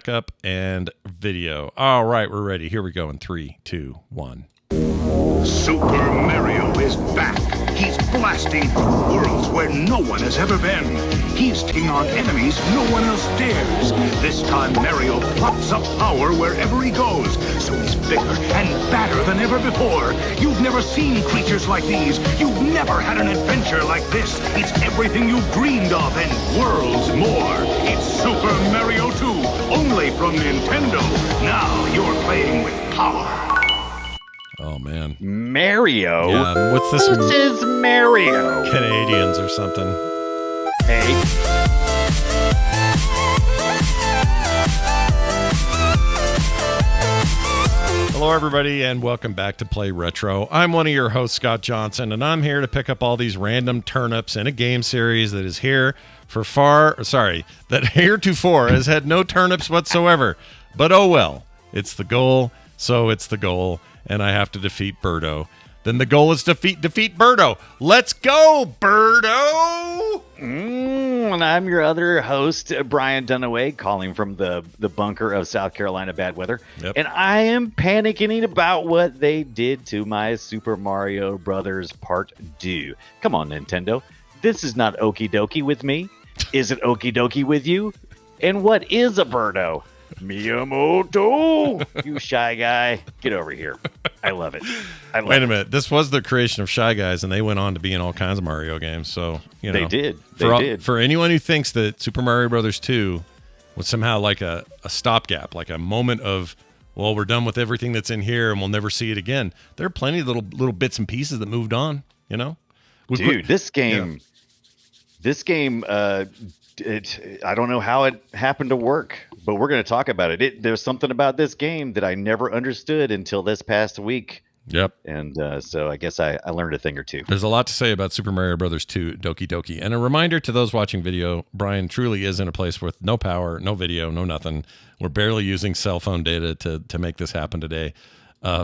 backup and video. All right, we're ready. Here we go in 3, 2, 1. Super Mario is back. He's blasting through worlds where no one has ever been. He's taking on enemies no one else dares. This time Mario plucks up power wherever he goes, so he's bigger and badder than ever before. You've never seen creatures like these. You've never had an adventure like this. It's everything you've dreamed of and worlds more. It's Super Mario 2, only from Nintendo. Now you're playing with power. Oh, man. Mario? Yeah, what's this? This is Mario. Canadians or something. Hey. Hello, everybody, and welcome back to Play Retro. I'm one of your hosts, Scott Johnson, and I'm here to pick up all these random turnips in a game series that is here that heretofore has had no turnips whatsoever. But oh well, it's the goal, so it's the goal. And I have to defeat Birdo. Then the goal is defeat Birdo. Let's go, Birdo! And I'm your other host, Brian Dunaway, calling from the bunker of South Carolina bad weather. Yep. And I am panicking about what they did to my Super Mario Brothers Part 2. Come on, Nintendo. This is not okie dokie with me. Is it okie dokie with you? And what is a Birdo? Miyamoto, you shy guy, get over here. I love it. Wait a minute, this was the creation of Shy Guys, and they went on to be in all kinds of Mario games. So you know, they did. For anyone who thinks that Super Mario Brothers 2 was somehow like a stopgap, like a moment of, well, we're done with everything that's in here, and we'll never see it again. There are plenty of little bits and pieces that moved on. You know, this game. I don't know how it happened to work, but we're going to talk about it. There's something about this game that I never understood until this past week. Yep. And so I guess I learned a thing or two. There's a lot to say about Super Mario Brothers 2 Doki Doki. And a reminder to those watching video, Brian truly is in a place with no power, no video, no nothing. We're barely using cell phone data to make this happen today.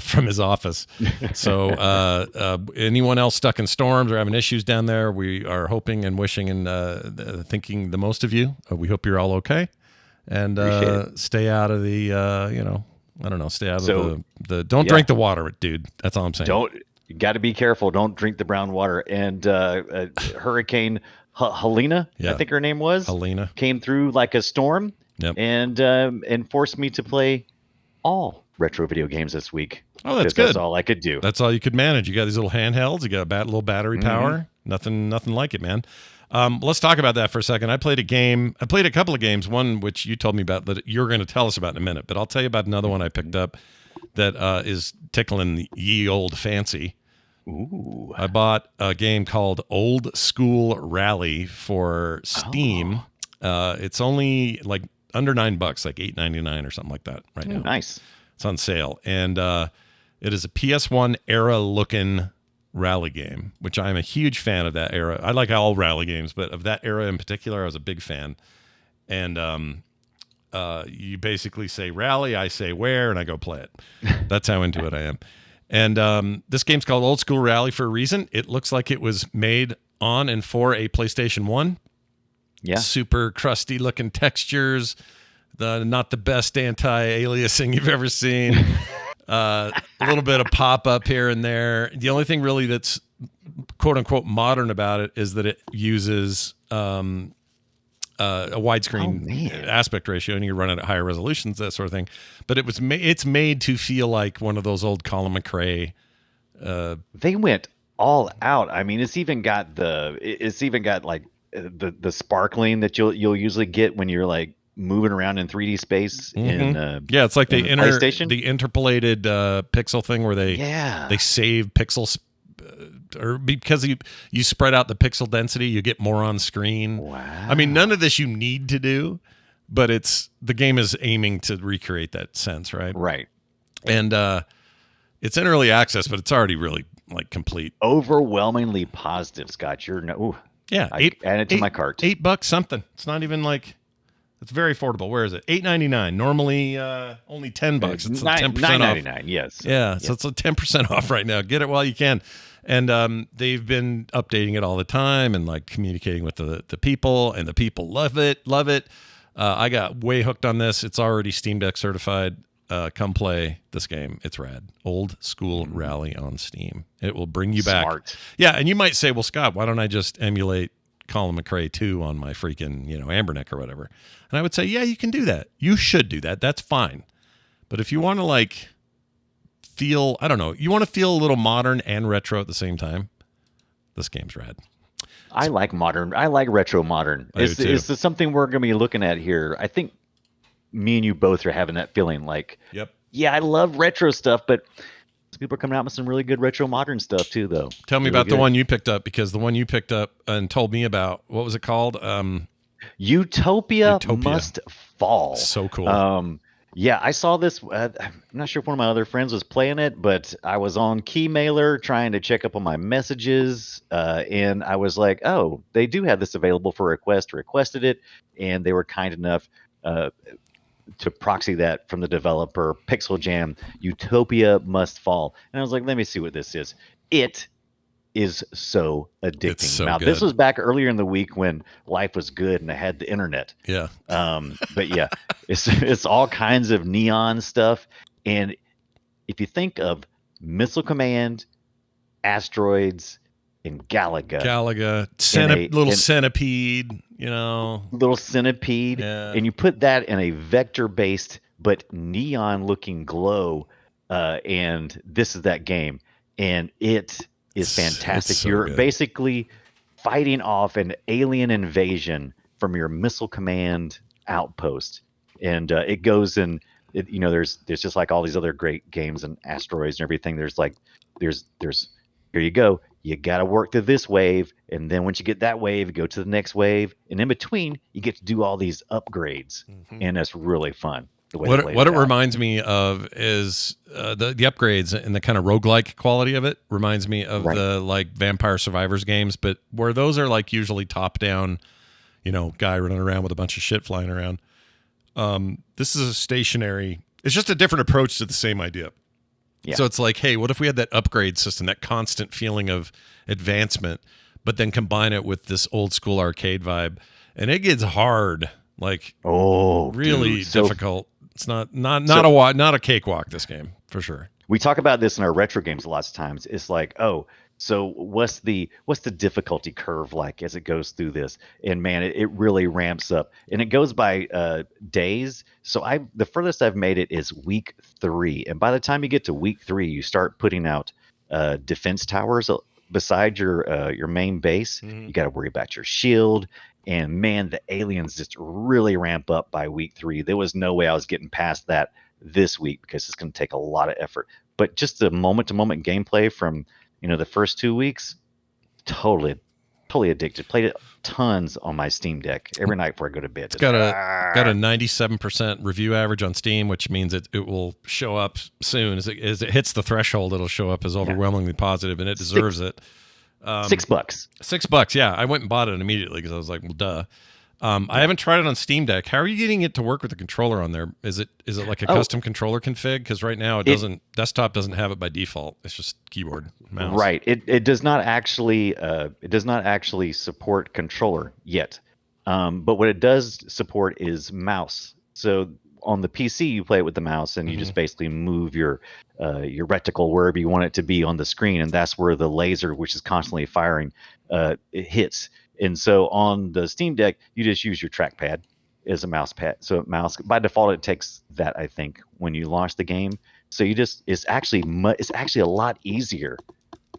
From his office. So anyone else stuck in storms or having issues down there, we are hoping and wishing and thinking the most of you. We hope you're all okay. And stay out of the, stay out of the don't drink the water, dude. That's all I'm saying. You got to be careful. Don't drink the brown water. And Hurricane Helena, I think her name was, Helena, came through like a storm. Yep. And forced me to play all retro video games this week. Oh, that's good. That's all I could do. That's all you could manage. You got these little handhelds. You got a little battery power. Nothing like it, man. Let's talk about that for a second. I played a couple of games. One which you told me about that you're going to tell us about in a minute. But I'll tell you about another one I picked up that is tickling ye old fancy. Ooh. I bought a game called Old School Rally for Steam. It's only like under $9, like $8.99 or something like that right now. Nice. It's on sale, and it is a PS1 era looking rally game, which I'm a huge fan of that era. I like all rally games, but of that era in particular, I was a big fan. And you basically say rally, I say where, and I go play it. That's how into it I am. And this game's called Old School Rally for a reason. It looks like it was made on and for a PlayStation 1. Yeah. Super crusty looking textures. Not the best anti-aliasing you've ever seen. A little bit of pop-up here and there. The only thing really that's quote-unquote modern about it is that it uses a widescreen aspect ratio, and you run it at higher resolutions, that sort of thing. But it's made to feel like one of those old Colin McRae. They went all out. I mean, it's even got like the sparkling that you'll usually get when you're like moving around in 3D space in it's like the PlayStation. The interpolated pixel thing where they save pixels or because you spread out the pixel density, you get more on screen. Wow. I mean, none of this you need to do, but the game is aiming to recreate that sense, right? Right. And it's in early access, but it's already really like complete. Overwhelmingly positive, Scott. Add it to my cart. $8 something. It's not even like. It's very affordable. Where is it? $8.99. Normally only $10. It's 10% off. $9.99. Yes. Yeah. So it's a 10% off right now. Get it while you can. And they've been updating it all the time and like communicating with the people, and the people love it. I got way hooked on this. It's already Steam Deck certified. Come play this game. It's rad. Old School Rally on Steam. It will bring you back. Smart. Yeah, and you might say, well, Scott, why don't I just emulate Colin McRae 2 on my freaking, Amberneck or whatever? And I would say, yeah, you can do that. You should do that. That's fine. But if you want to feel, I don't know, you want to feel a little modern and retro at the same time, this game's rad. I like modern. I like retro modern. It's something we're going to be looking at here. I think me and you both are having that feeling Yep. Yeah, I love retro stuff, but people are coming out with some really good retro modern stuff too, though. Tell me about the one you picked up, because the one you picked up and told me about, what was it called? Utopia Must Fall. So cool. Yeah, I saw this. I'm not sure if one of my other friends was playing it, but I was on Keymailer trying to check up on my messages, and I was like, oh, they do have this available for request. Requested it, and they were kind enough to proxy that from the developer, Pixel Jam. Utopia Must Fall. And I was like, let me see what this is. It is so addicting. It's so now, good. This was back earlier in the week when life was good and I had the internet. Yeah. But yeah, it's all kinds of neon stuff. And if you think of Missile Command, Asteroids, and Galaga, centipede, little centipede, Yeah. and you put that in a vector-based but neon-looking glow, and this is that game, and it is fantastic. It's so You're good. basically fighting off an alien invasion from your Missile Command outpost, and it goes in. There's just like all these other great games and Asteroids and everything. There's here you go. You got to work through this wave, and then once you get that wave, you go to the next wave, and in between, you get to do all these upgrades, and that's really fun. What it reminds me of is the upgrades and the kind of roguelike quality of it reminds me of the Vampire Survivors games, but where those are usually top down, guy running around with a bunch of shit flying around. This is a stationary. It's just a different approach to the same idea. Yeah. So it's like, hey, what if we had that upgrade system, that constant feeling of advancement, but then combine it with this old school arcade vibe, and it gets hard, really difficult. It's not a cakewalk, this game, for sure. We talk about this in our retro games lots of times. It's like, so what's the difficulty curve like as it goes through this? And man, it really ramps up, and it goes by days. So the furthest I've made it is week 3, and by the time you get to week 3, you start putting out defense towers beside your main base. You got to worry about your shield, and man, the aliens just really ramp up by week 3. There was no way I was getting past that this week because it's going to take a lot of effort. But just the moment-to-moment gameplay from the first 2 weeks, totally addicted. Played it tons on my Steam Deck every night before I go to bed. It's got a 97% review average on Steam, which means it will show up soon. As it hits the threshold, it'll show up as overwhelmingly positive, and it deserves it. $6. $6, yeah. I went and bought it immediately because I was like, well, duh. I haven't tried it on Steam Deck. How are you getting it to work with the controller on there? Is it like a custom controller config? Because right now desktop doesn't have it by default. It's just keyboard, mouse. Right. It does not actually support controller yet. But what it does support is mouse. So on the PC, you play it with the mouse, and you just basically move your reticle wherever you want it to be on the screen, and that's where the laser, which is constantly firing, it hits. And so on the Steam Deck, you just use your trackpad as a mouse pad. So mouse by default, it takes that, I think, when you launch the game. So it's actually a lot easier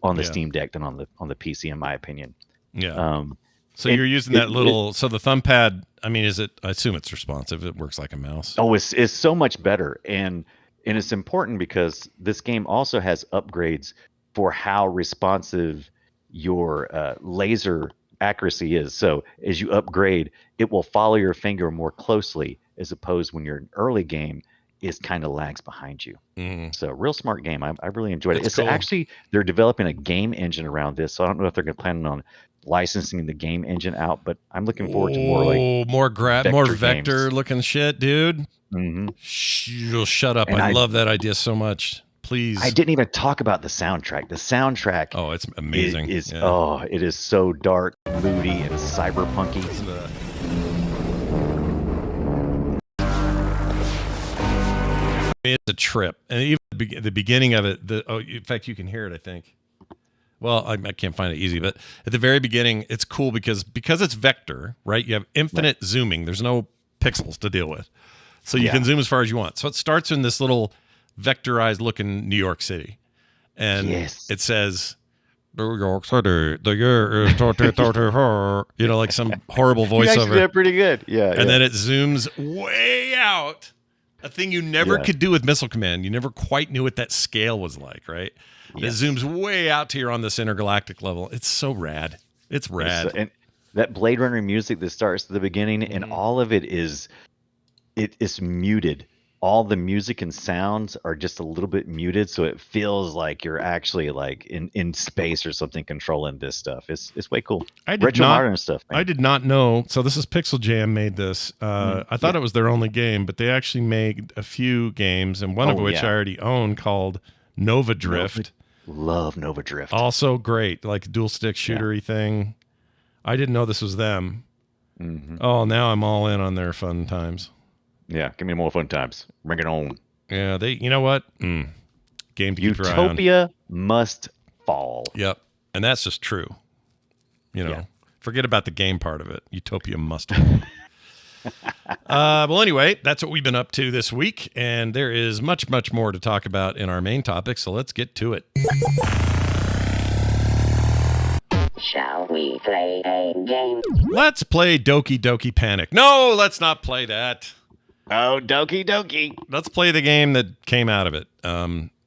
on the Steam Deck than on the PC, in my opinion. Yeah. So you're using that little. So the thumb pad. I mean, I assume it's responsive. It works like a mouse. Oh, it's so much better, and it's important because this game also has upgrades for how responsive your laser accuracy is. So as you upgrade, it will follow your finger more closely, as opposed when you're in early game, it kind of lags behind you. So real smart game. I really enjoyed it. It's cool. Actually, they're developing a game engine around this, so I don't know if they're going to plan on licensing the game engine out, but I'm looking forward to more vector looking shit, dude. You'll shut up. I love that idea so much. Please. I didn't even talk about the soundtrack. The soundtrack. Oh, it's amazing. It is so dark, moody, and cyberpunky. It's a trip, and even the beginning of it. In fact, you can hear it. I think. Well, I can't find it easy, but at the very beginning, it's cool because it's vector, right? You have infinite zooming. There's no pixels to deal with, so you can zoom as far as you want. So it starts in this little vectorized looking New York City, and it says, "New York City, the year is 2034." You know, like some horrible voiceover. You actually did pretty good, yeah. And then it zooms way out. A thing you never could do with Missile Command. You never quite knew what that scale was like, right? It zooms way out to you're on this intergalactic level. It's so rad. It's rad. And that Blade Runner music that starts at the beginning, and all of it is muted. All the music and sounds are just a little bit muted, so it feels like you're actually like in space or something controlling this stuff. It's way cool. Retro modern stuff, man. I did not know. So this is Pixel Jam made this. I thought it was their only game, but they actually made a few games, and one of which I already own, called Nova Drift. Love Nova Drift. Also great, like dual stick shootery thing. I didn't know this was them. Oh, now I'm all in on their fun times. Yeah, give me more fun times. Bring it on. Yeah, you know what? Game to keep your eye on. Utopia Must Fall. Yep, and that's just true. You know, forget about the game part of it. Utopia must fall. Well, anyway, that's what we've been up to this week, and there is much, much more to talk about in our main topic, so let's get to it. Shall we play a game? Let's play Doki Doki Panic. No, let's not play that. Oh, Doki Doki. Let's play the game that came out of it.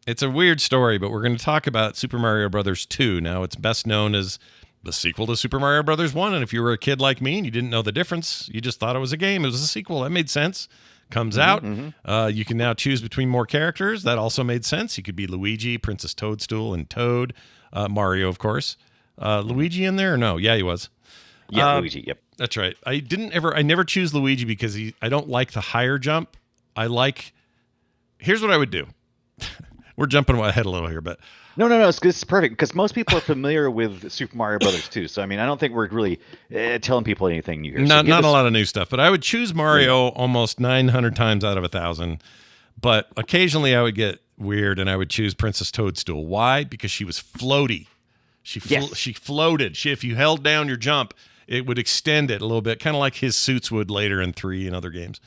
It's a weird story, but we're going to talk about Super Mario Brothers 2. Now, it's best known as the sequel to Super Mario Brothers 1, and if you were a kid like me and you didn't know the difference, you just thought it was a game. It was a sequel. That made sense. Comes out. You can now choose between more characters. That also made sense. You could be Luigi, Princess Toadstool, and Toad. Mario, of course. Luigi in there or no? Yeah, he was. Yeah, Luigi, yep. That's right. I never choose Luigi because I don't like the higher jump. Here's what I would do. We're jumping ahead a little here, but No, it's perfect because most people are familiar with Super Mario Brothers 2. So I mean, I don't think we're really telling people anything new here. Not a lot of new stuff, but I would choose Mario almost 900 times out of 1,000. But occasionally I would get weird and I would choose Princess Toadstool. Why? Because she was floaty. She floated. If you held down your jump, it would extend it a little bit, kind of like his suits would later in 3 and other games.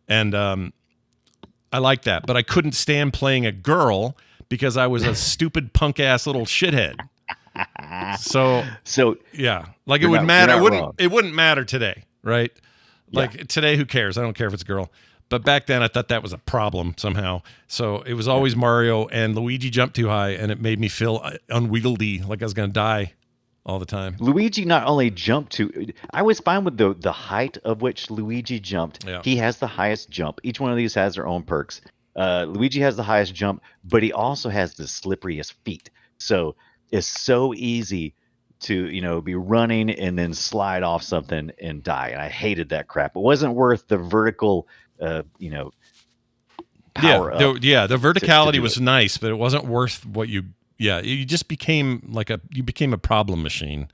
And I like that, but I couldn't stand playing a girl because I was a stupid punk ass little shithead. So yeah, like it would matter. It wouldn't matter today, right? Like today, who cares? I don't care if it's a girl. But back then, I thought that was a problem somehow. So it was always Mario, and Luigi jumped too high, and it made me feel unwieldy, like I was going to die all the time. Luigi not only jumped to... I was fine with the height of which Luigi jumped. Yeah. He has the highest jump. Each one of these has their own perks. Luigi has the highest jump, but he also has the slipperiest feet. So it's so easy to, be running and then slide off something and die. And I hated that crap. It wasn't worth the vertical... power up. The verticality was nice, but it wasn't worth what you just became you became a problem machine.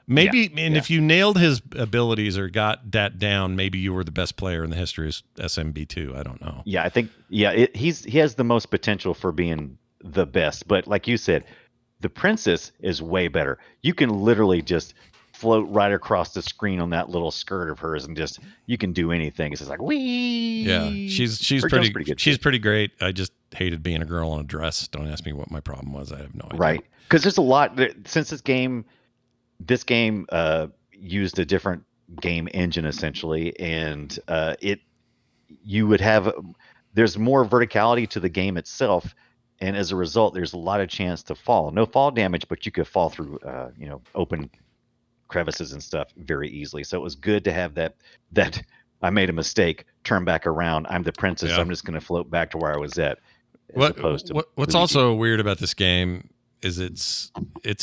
Maybe, if you nailed his abilities or got that down, maybe you were the best player in the history of SMB2. I don't know. Yeah, I think, he has the most potential for being the best. But like you said, the princess is way better. You can literally just float right across the screen on that little skirt of hers, and just you can do anything. It's just like wee. Yeah, she's pretty good. She's pretty great. I just hated being a girl in a dress. Don't ask me what my problem was. I have no idea. Right, because there's a lot since this game used a different game engine essentially, and there's more verticality to the game itself, and as a result, there's a lot of chance to fall. No fall damage, but you could fall through open crevices and stuff very easily. So it was good to have that I made a mistake, turn back around, I'm the princess, so I'm just going to float back to where I was at. What's also weird about this game is it's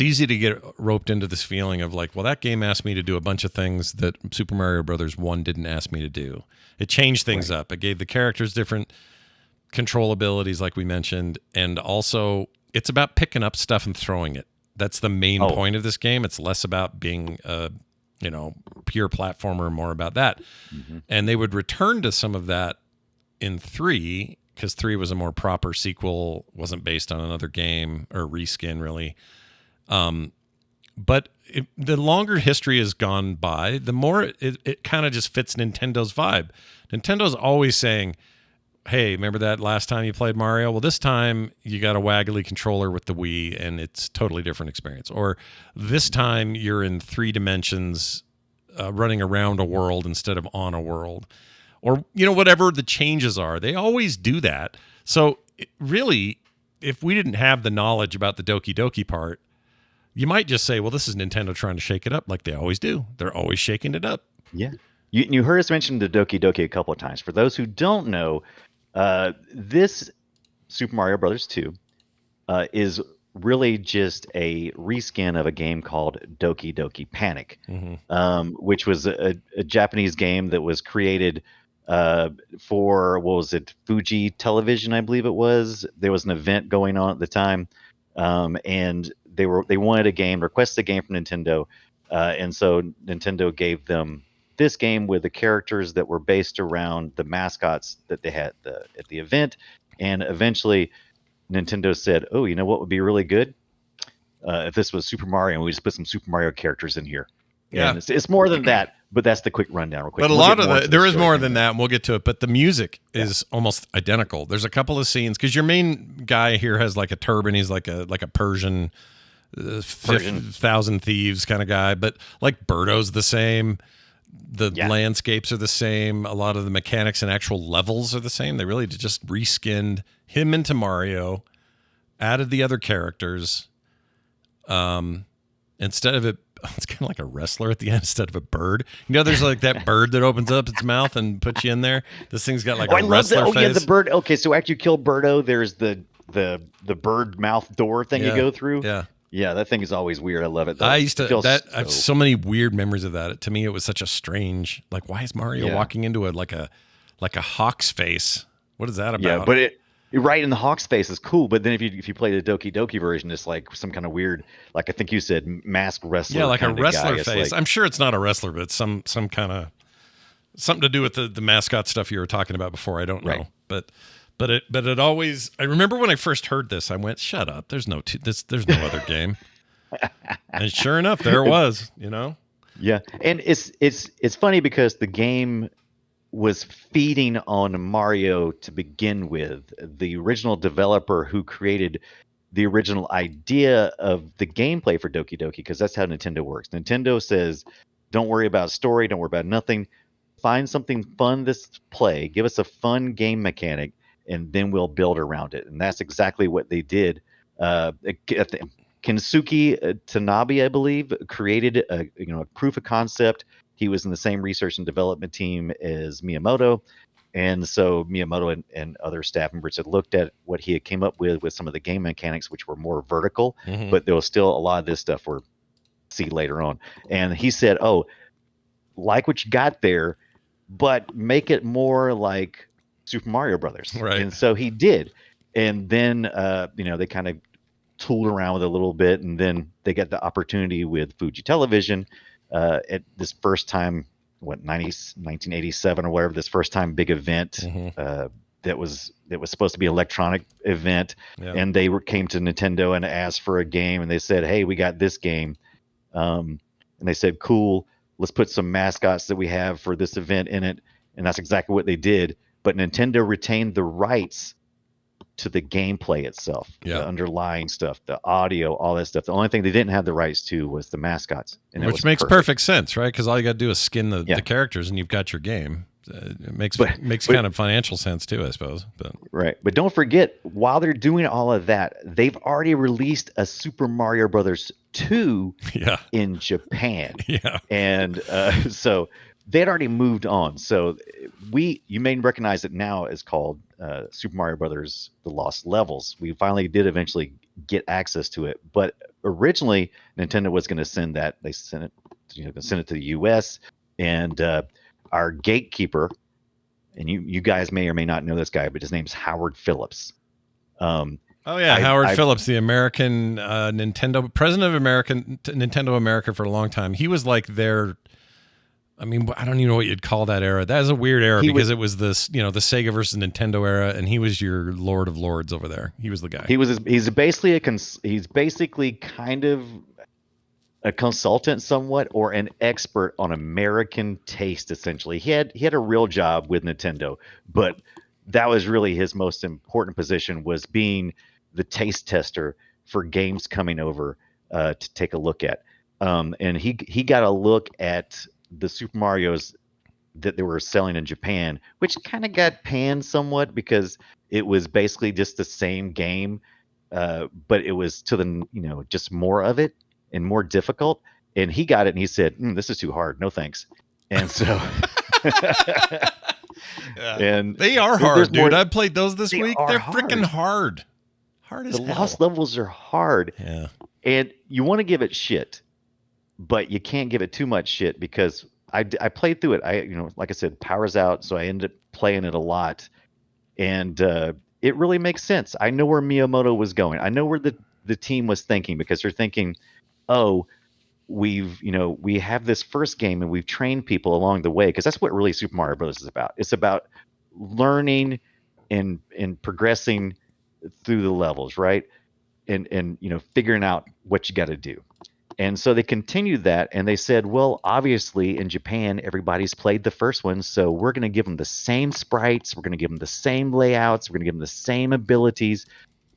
easy to get roped into this feeling of like, well, that game asked me to do a bunch of things that Super Mario Brothers 1 didn't ask me to do. It changed things up. It gave the characters different control abilities, like we mentioned, and also it's about picking up stuff and throwing it. That's the main point of this game. It's less about being a, pure platformer, more about that. Mm-hmm. And they would return to some of that in 3, because 3 was a more proper sequel, wasn't based on another game or reskin really. But the longer history has gone by, the more it kind of just fits Nintendo's vibe. Nintendo's always saying, hey, remember that last time you played Mario? Well, this time you got a waggly controller with the Wii and it's totally different experience. Or this time you're in 3 dimensions running around a world instead of on a world. Or, whatever the changes are. They always do that. So really, if we didn't have the knowledge about the Doki Doki part, you might just say, well, this is Nintendo trying to shake it up like they always do. They're always shaking it up. Yeah. You heard us mention the Doki Doki a couple of times. For those who don't know, this Super Mario Brothers 2 is really just a reskin of a game called Doki Doki Panic, which was a Japanese game that was created for, what was it, Fuji Television, I believe it was. There was an event going on at the time, and they wanted a game, requested a game from Nintendo, and so Nintendo gave them this game with the characters that were based around the mascots that they had at the event. And eventually Nintendo said, oh, you know what would be really good? If this was Super Mario and we just put some Super Mario characters in here. Yeah. And it's more than that, but that's the quick rundown real quick. But a lot of there is more than that, and we'll get to it. But the music is almost identical. There's a couple of scenes, because your main guy here has like a turban. He's like a Persian, 1,000 Thieves kind of guy. But like Birdo's the same. The landscapes are the same. A lot of the mechanics and actual levels are the same. They really just reskinned him into Mario, added the other characters. Instead of it's kind of like a wrestler at the end instead of a bird. There's like that bird that opens up its mouth and puts you in there. This thing's got like a wrestler face. Oh, yeah, the bird. Okay, so after you kill Birdo, there's the bird mouth door thing you go through. Yeah. Yeah, that thing is always weird. I love it. I have so many weird memories of that. To me, it was such a strange, like, why is Mario walking into it like a hawk's face? What is that about? Yeah, but right in the hawk's face is cool. But then if you play the Doki Doki version, it's like some kind of weird, like I think you said, masked wrestler. Yeah, like a wrestler guy. face. I'm sure it's not a wrestler, but it's some kind of something to do with the mascot stuff you were talking about before. I don't know, But it always. I remember when I first heard this, I went, "Shut up! There's no there's no other game." And sure enough, there it was. Yeah, and it's funny because the game was feeding on Mario to begin with. The original developer who created the original idea of the gameplay for Doki Doki, because that's how Nintendo works. Nintendo says, "Don't worry about story. Don't worry about nothing. Find something fun to play. Give us a fun game mechanic." And then we'll build around it. And that's exactly what they did. Kensuke Tanabe, I believe, created a proof of concept. He was in the same research and development team as Miyamoto. And so Miyamoto and other staff members had looked at what he had came up with some of the game mechanics, which were more vertical, but there was still a lot of this stuff we'll see later on. And he said, oh, like what you got there, but make it more like Super Mario Brothers. Right. And so he did. And then they kind of tooled around with it a little bit, and then they got the opportunity with Fuji Television at this first time, 1987 or whatever, this first time big event that was supposed to be an electronic event. And they came to Nintendo and asked for a game, and they said, hey, we got this game. And they said, cool, let's put some mascots that we have for this event in it. And that's exactly what they did. But Nintendo retained the rights to the gameplay itself, the underlying stuff, the audio, all that stuff. The only thing they didn't have the rights to was the mascots. And which makes perfect sense, right? Because all you got to do is skin the characters and you've got your game. It makes kind of financial sense too, I suppose. But right. But don't forget, while they're doing all of that, they've already released a Super Mario Brothers 2 in Japan. And so they had already moved on. So you may recognize it now as called Super Mario Brothers: The Lost Levels. We finally did eventually get access to it, but originally Nintendo was going to send that. They sent it, send it to the U.S. and our gatekeeper, and you guys may or may not know this guy, but his name's Howard Phillips. Howard Phillips, the American Nintendo president of Nintendo America for a long time. He was like their I mean, I don't even know what you'd call that era. That is a weird era He because was- it was this, the Sega versus Nintendo era, and he was your Lord of Lords over there. He was the guy. He's basically kind of a consultant somewhat, or an expert on American taste. Essentially, he had a real job with Nintendo, but that was really his most important position, was being the taste tester for games coming over to take a look at. And he got a look at the Super Mario's that they were selling in Japan, which kind of got panned somewhat because it was basically just the same game, but it was to the just more of it and more difficult. And he got it and he said, "This is too hard. No thanks." And so, and they are there's hard, dude. more- I played those this They week. are They're hard. freaking hard. Hard as the hell. lost levels are hard, Yeah. and you want to give it shit, but you can't give it too much shit because I played through it. Like I said, power's out, so I ended up playing it a lot, and it really makes sense. I know where Miyamoto was going. I know where the team was thinking, because they're thinking, oh, we have this first game and we've trained people along the way, because that's what really Super Mario Bros. Is about. It's about learning and progressing through the levels, right? And figuring out what you got to do. And so they continued that, and they said, well, obviously in Japan, everybody's played the first one, so we're going to give them the same sprites, we're going to give them the same layouts, we're going to give them the same abilities,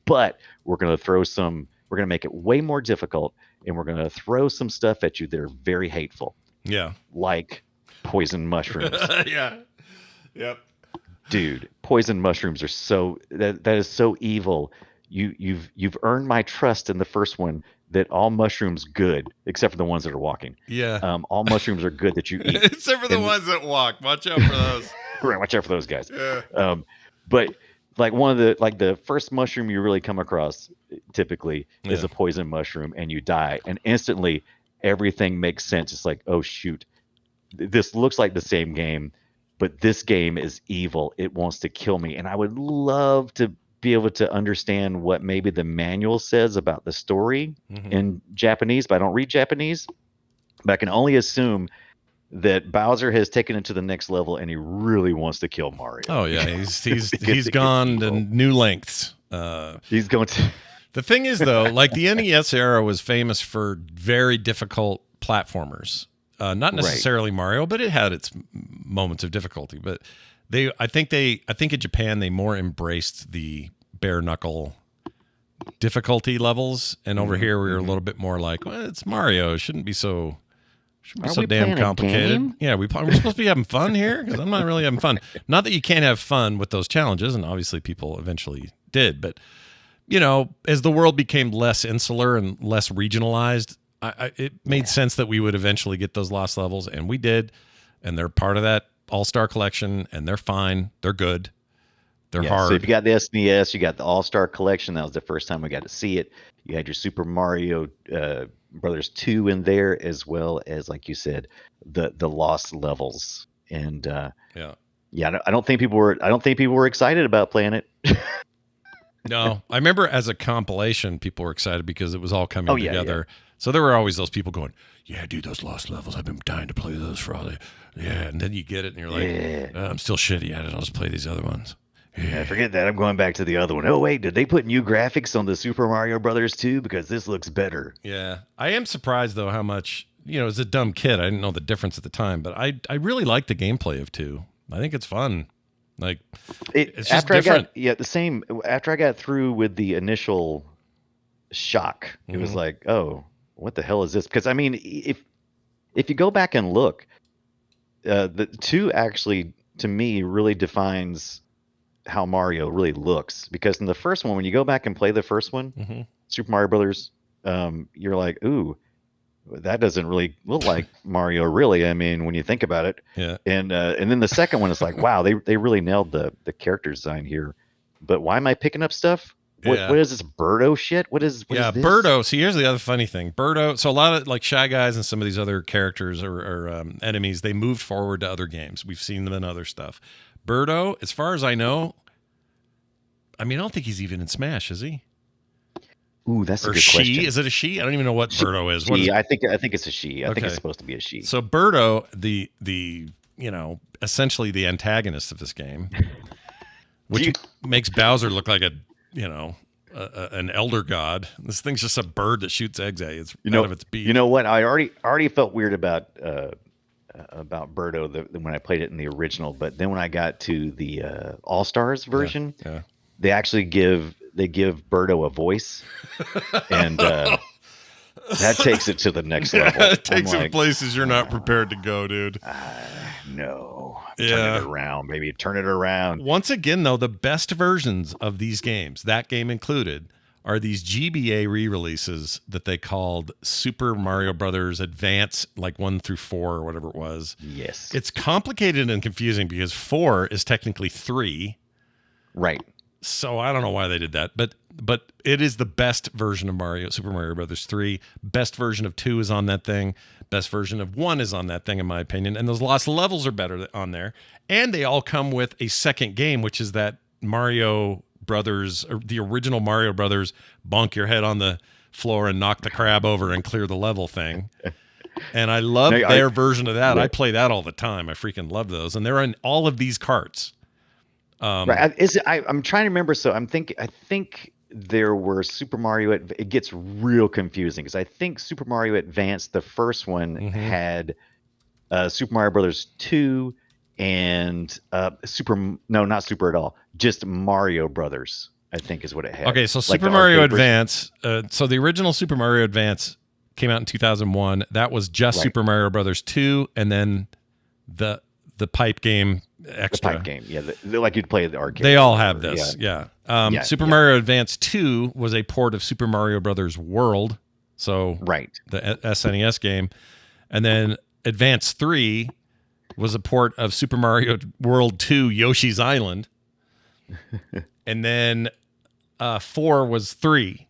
but we're going to make it way more difficult, and we're going to throw some stuff at you that are very hateful, Yeah. like poison mushrooms. Yeah. Yep. Dude, poison mushrooms are that is so evil. You've earned my trust in the first one that all mushrooms good, except for the ones that are walking. Yeah. All mushrooms are good that you eat. Except for the And- ones that walk. Watch out for those. Right, watch out for those guys. Yeah. But like the first mushroom you really come across typically is Yeah. a poison mushroom, and you die, and instantly everything makes sense. It's like, oh shoot, this looks like the same game, but this game is evil. It wants to kill me, and I would love to be able to understand what maybe the manual says about the story in Japanese, but I don't read Japanese. But I can only assume that Bowser has taken it to the next level, and he really wants to kill Mario. Oh yeah, he's Because it he's gets gone to evil. new lengths. He's going to. The thing is, though, like the NES era was famous for very difficult platformers. Not necessarily Mario, but it had its moments of difficulty. But I think in Japan they more embraced the bare knuckle difficulty levels, and over here we were a little bit more like, well, it's Mario. It shouldn't be so Are we damn playing a complicated. game? Yeah, we're supposed to be having fun here, because I'm not really having fun. Not that you can't have fun with those challenges, and obviously people eventually did, but as the world became less insular and less regionalized, it made sense that we would eventually get those lost levels, and we did, and they're part of that All-Star collection, and they're fine. They're good. They're hard. So if you got the SNES, you got the All-Star Collection. That was the first time we got to see it. You had your Super Mario Brothers 2 in there, as well as, like you said, the lost levels. And yeah. I don't think people were excited about playing it. No, I remember as a compilation, people were excited because it was all coming together. So there were always those people going, "Yeah, dude, those lost levels. I've been dying to play those for all the and then you get it, and you're like, I'm still shitty at it. I'll just play these other ones. Yeah, forget that. I'm going back to the other one. Oh wait, did they put new graphics on the Super Mario Brothers 2? Because this looks better. Yeah, I am surprised though how much as a dumb kid, I didn't know the difference at the time, but I really like the gameplay of 2. I think it's fun. Like it's just different. After I got through with the initial shock, it was like, oh, what the hell is this? Because I mean, if you go back and look, the 2 actually to me really defines how Mario really looks. Because in the first one, when you go back and play the first one, Super Mario Brothers, you're like, ooh, that doesn't really look like Mario, really. I mean, when you think about it. Yeah. And then the second one is like, wow, they really nailed the character design here. But why am I picking up stuff? What is this Birdo shit? What is this? Birdo. See, here's the other funny thing. Birdo. So a lot of like Shy Guys and some of these other characters or enemies, they moved forward to other games. We've seen them in other stuff. Birdo, as far as I know, I mean, I don't think he's even in Smash, is he? Ooh, that's a Or good she? question. Is it a she? I don't even know what Birdo is. What is She, I think it's a she. I think Okay. it's supposed to be a she. So Birdo, the essentially the antagonist of this game, which makes Bowser look like an elder god. This thing's just a bird that shoots eggs at you. It's out of its beak. You know what? I already felt weird about Birdo when I played it in the original, but then when I got to the All Stars version, Yeah. they actually give Birdo a voice, and that takes it to the next level. It takes it places you're not prepared to go, dude. No, Yeah. turn it around, baby, turn it around. Once again, though, the best versions of these games, that game included, are these GBA re-releases that they called Super Mario Brothers Advance, like 1 through 4 or whatever it was. Yes, It's complicated and confusing because 4 is technically 3. right. So I don't know why they did that, but it is the best version of Super Mario Brothers 3. Best version of 2 is on that thing. Best version of 1 is on that thing, in my opinion. And those lost levels are better on there. And they all come with a second game, which is that Mario Brothers, or the original Mario Brothers, bonk your head on the floor and knock the crab over and clear the level thing. And I love their version of that. I play that all the time. I freaking love those. And they're in all of these carts. Right. I'm trying to remember. So I think there were Super Mario. It gets real confusing because I think Super Mario Advance, the first one, had Super Mario Brothers 2 and not Super at all, just Mario Brothers, I think is what it had. Okay, so Like Super the Mario arcade version. Advance. So the original Super Mario Advance came out in 2001. That was just Right. Super Mario Brothers 2, and then the pipe game The extra. pipe game, yeah, like you'd play at the arcade. They all have this, yeah. Super yeah. Mario Advance 2 was a port of Super Mario Brothers World, so Right. the SNES game, and then Advance 3 was a port of Super Mario World 2 Yoshi's Island, and then 4 was 3.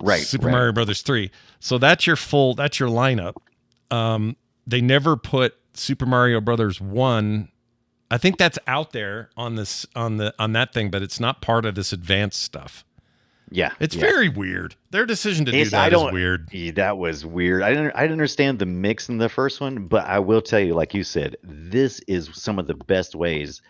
Right. Super right. Mario Brothers 3. So that's your lineup. They never put Super Mario Brothers 1. I think that's out there on that thing, but it's not part of this advanced stuff. Yeah. It's yeah. very weird. Their decision to do that is weird. Yeah, that was weird. I didn't understand the mix in the first one, but I will tell you, like you said, this is some of the best ways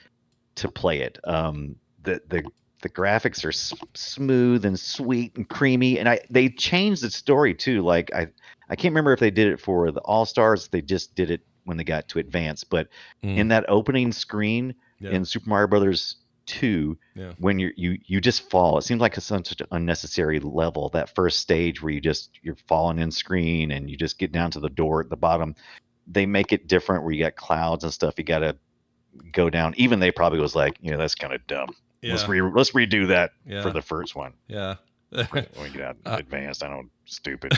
to play it. The graphics are smooth and sweet and creamy, and they changed the story too. Like I can't remember if they did it for the All Stars. They just did it when they got to Advance, but in that opening screen in Super Mario Brothers 2, when you just fall. It seems like it's such an unnecessary level. That first stage where you're falling in screen and you just get down to the door at the bottom. They make it different where you got clouds and stuff. You got to go down. Even they probably was like, that's kind of dumb. Yeah. Let's redo that for the first one. Yeah. When we get out advanced, stupid.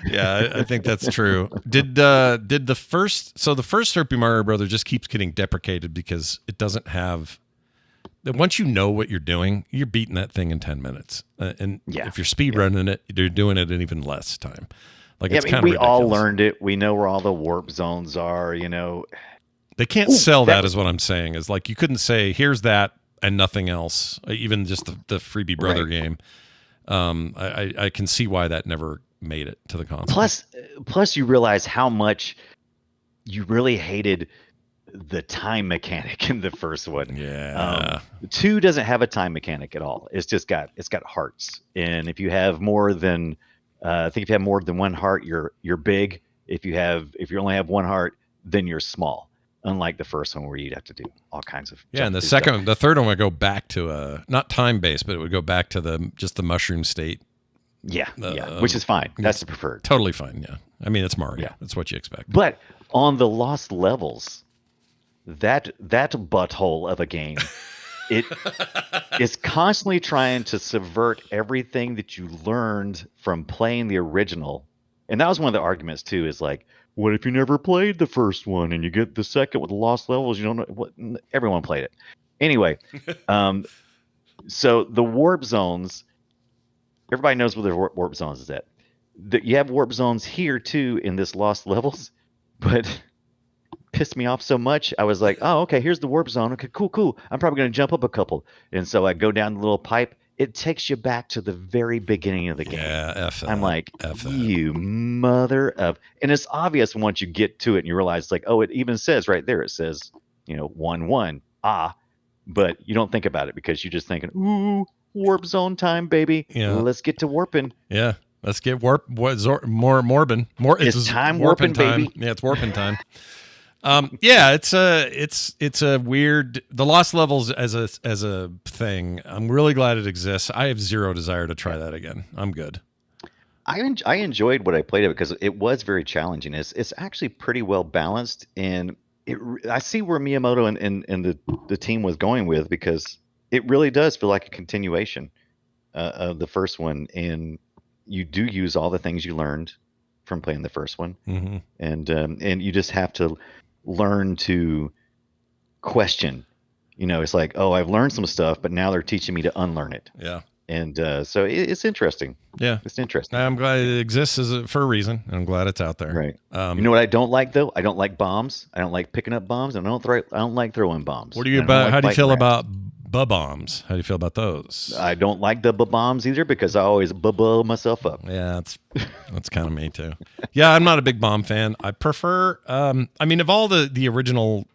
Yeah, I think that's true. Did the first Super Mario Brother just keeps getting deprecated because it doesn't have. Once you know what you're doing, you're beating that thing in 10 minutes. And if you're speed running it, you're doing it in even less time. Like it's kind of we ridiculous. all learned it. We know where all the warp zones are. They can't sell that, is what I'm saying. Is like you couldn't say here's that and nothing else. Even just the Freebie Brother game. I can see why that never made it to the console. Plus, you realize how much you really hated the time mechanic in the first one. Yeah. 2 doesn't have a time mechanic at all. It's got hearts, and if you have more than I think if you have more than one heart, you're big. If you only have one heart, then you're small. Unlike the first one where you'd have to do all kinds of and the third one would go back to not time based, but it would go back to just the mushroom state. Yeah, which is fine. That's the preferred. Totally fine. Yeah, I mean it's Mario. Yeah. That's what you expect. But on the lost levels, that butthole of a game, it is constantly trying to subvert everything that you learned from playing the original. And that was one of the arguments too. Is like, what if you never played the first one and you get the second with the lost levels? You don't know what. Everyone played it anyway. So the warp zones. Everybody knows where the warp zones is at. You have warp zones here too in this lost levels, but pissed me off so much. I was like, oh, okay, here's the warp zone. Okay, cool. I'm probably going to jump up a couple. And so I go down the little pipe it takes you back to the very beginning of the game. Yeah, F I'm that. like, F that. you mother of, and it's obvious once you get to it and you realize, like, oh, it even says right there, it says, 1-1, but you don't think about it because you're just thinking, ooh, warp zone time, baby. Yeah. Let's get to warping. Yeah, let's get more morbin. It's time warping warping, time. baby. Yeah, it's warping time. Yeah, it's a weird. The Lost Levels as a thing. I'm really glad it exists. I have zero desire to try that again. I'm good. I enjoyed what I played of it because it was very challenging. It's actually pretty well balanced, and I see where Miyamoto and the team was going with, because it really does feel like a continuation of the first one, and you do use all the things you learned from playing the first one, Mm-hmm. and you just have to learn to question. It's like, oh, I've learned some stuff, but now they're teaching me to unlearn it, Yeah. and so it's interesting. Yeah. It's interesting. I'm glad it exists for a reason. And I'm glad it's out there. Right. You You know what I don't like though? I don't like bombs. I don't like picking up bombs, and I don't like throwing bombs. what do you And I don't about? like How do you lighting feel rats. about bombs? How do you feel about those? I don't like the bombs either because I always blow myself up. Yeah, that's kind of me too. Yeah, I'm not a big bomb fan. I prefer. I mean, of all the original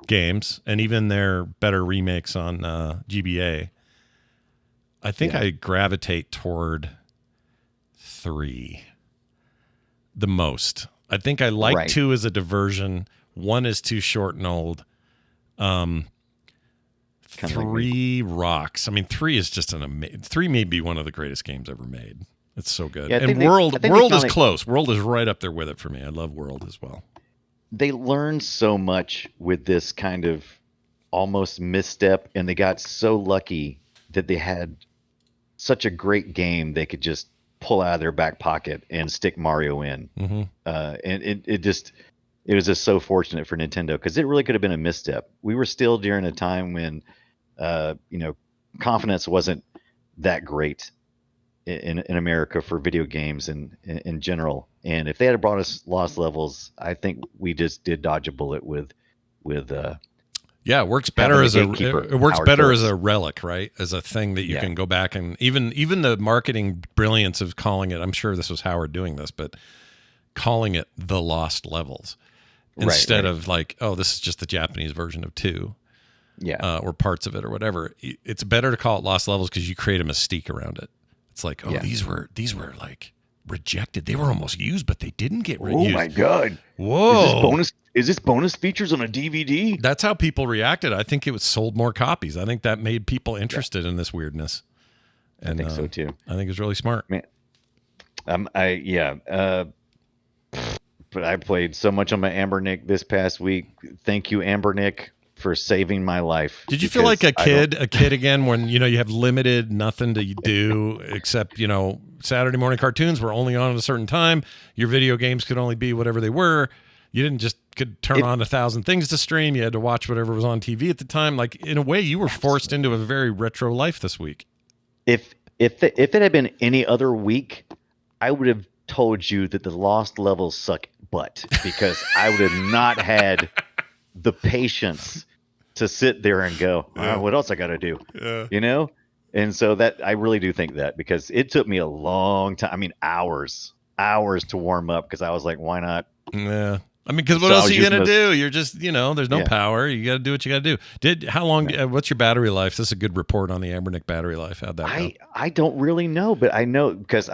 games and even their better remakes on GBA, I think Yeah. I gravitate toward 3 the most. I think I like Right. 2 as a diversion. 1 is too short and old. Kinda like me. 3 rocks. I mean, 3 is just 3 may be one of the greatest games ever made. It's so good. Yeah, I And think they- World I think they World is kinda- close. World is right up there with it for me. I love World as well. They learned so much with this kind of almost misstep, and they got so lucky that they had such a great game they could just pull out of their back pocket and stick Mario in. Mm-hmm. And it was just so fortunate for Nintendo, because it really could have been a misstep. We were still during a time when confidence wasn't that great in America for video games and in general. And if they had brought us Lost Levels, I think we just did dodge a bullet with Yeah, it works better Having as a a gatekeeper, it works Howard better as Phillips. a relic, right? As a thing that you Yeah. can go back and even the marketing brilliance of calling it. I'm sure this was Howard doing this, but calling it the Lost Levels instead right. of like, oh, this is just the Japanese version of 2. Yeah. Or parts of it or whatever. It's better to call it Lost Levels because you create a mystique around it. It's like, oh, Yeah. these were like rejected. They were almost used, but they didn't get Oh used. my God! Whoa! Is this bonus features on a DVD? That's how people reacted. I think it was sold more copies. I think that made people interested in this weirdness. And, I think so too. I think it's really smart. Man, but I played so much on my Amber Nick this past week. Thank you, Amber Nick, for saving my life. Did you feel like because a kid again when you have limited nothing to do except Saturday morning cartoons were only on at a certain time. Your video games could only be whatever they were. You didn't just could turn on 1,000 things to stream. You had to watch whatever was on TV at the time. Like in a way, you were forced into a very retro life this week. If it had been any other week, I would have told you that the Lost Levels suck butt, because I would have not had the patience to sit there and go, what else I got to do? Yeah. And so that I really do think that, because it took me a long time. I mean, hours to warm up, because I was like, why not? Yeah. I mean, because what So I else are was you going to using do? You're just, there's no Yeah. power. You got to do what you got to do. How long, what's your battery life? This is a good report on the Ambernick battery life. How'd that go? I don't really know, but I know because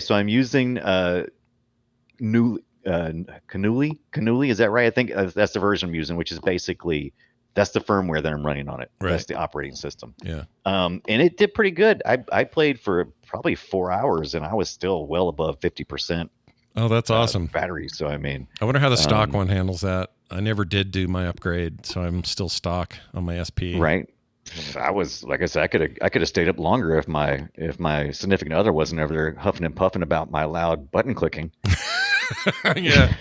so I'm using Canuli, is that right? I think that's the version I'm using, which is basically, that's the firmware that I'm running on it. Right. That's the operating system. Yeah. And it did pretty good. I played for probably 4 hours, and I was still well above 50% Oh, that's awesome. battery. So I mean, I wonder how the stock one handles that. I never did do my upgrade, so I'm still stock on my SP. right. I was, like I said, I could have stayed up longer if my significant other wasn't over there huffing and puffing about my loud button clicking. Yeah.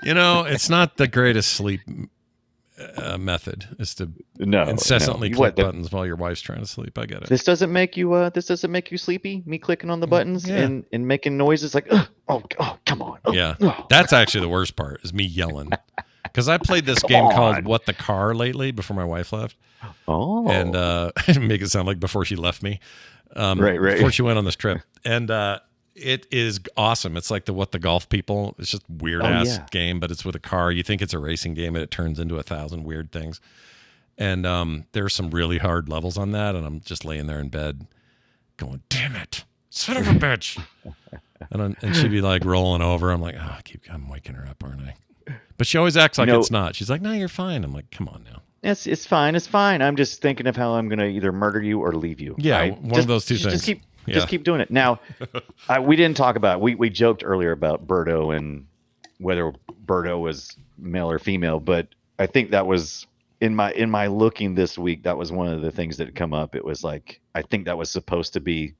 It's not the greatest sleep method is to incessantly click buttons while your wife's trying to sleep. I get it. This doesn't make you sleepy, me clicking on the buttons Yeah. and making noises like, oh, come on. Oh, Yeah. oh." That's actually the worst part is me yelling. Because I played this game called on. What the Car lately before my wife left. Oh. And make it sound like before she left me. Right. Before she went on this trip. And it is awesome. It's like the golf people. It's just weird ass game, but it's with a car. You think it's a racing game, and it turns into 1,000 weird things. And there's some really hard levels on that, and I'm just laying there in bed going, damn it, son of a bitch. And she'd be like rolling over. I'm like, I'm waking her up, aren't I? But she always acts like it's not. She's like, no, you're fine. I'm like, come on now. It's fine. It's fine. I'm just thinking of how I'm going to either murder you or leave you. Yeah, one of those two things. Just keep doing it. Now, we didn't talk about, we joked earlier about Birdo and whether Birdo was male or female, but I think that was, in my looking this week, that was one of the things that had come up. It was like, I think that was supposed to be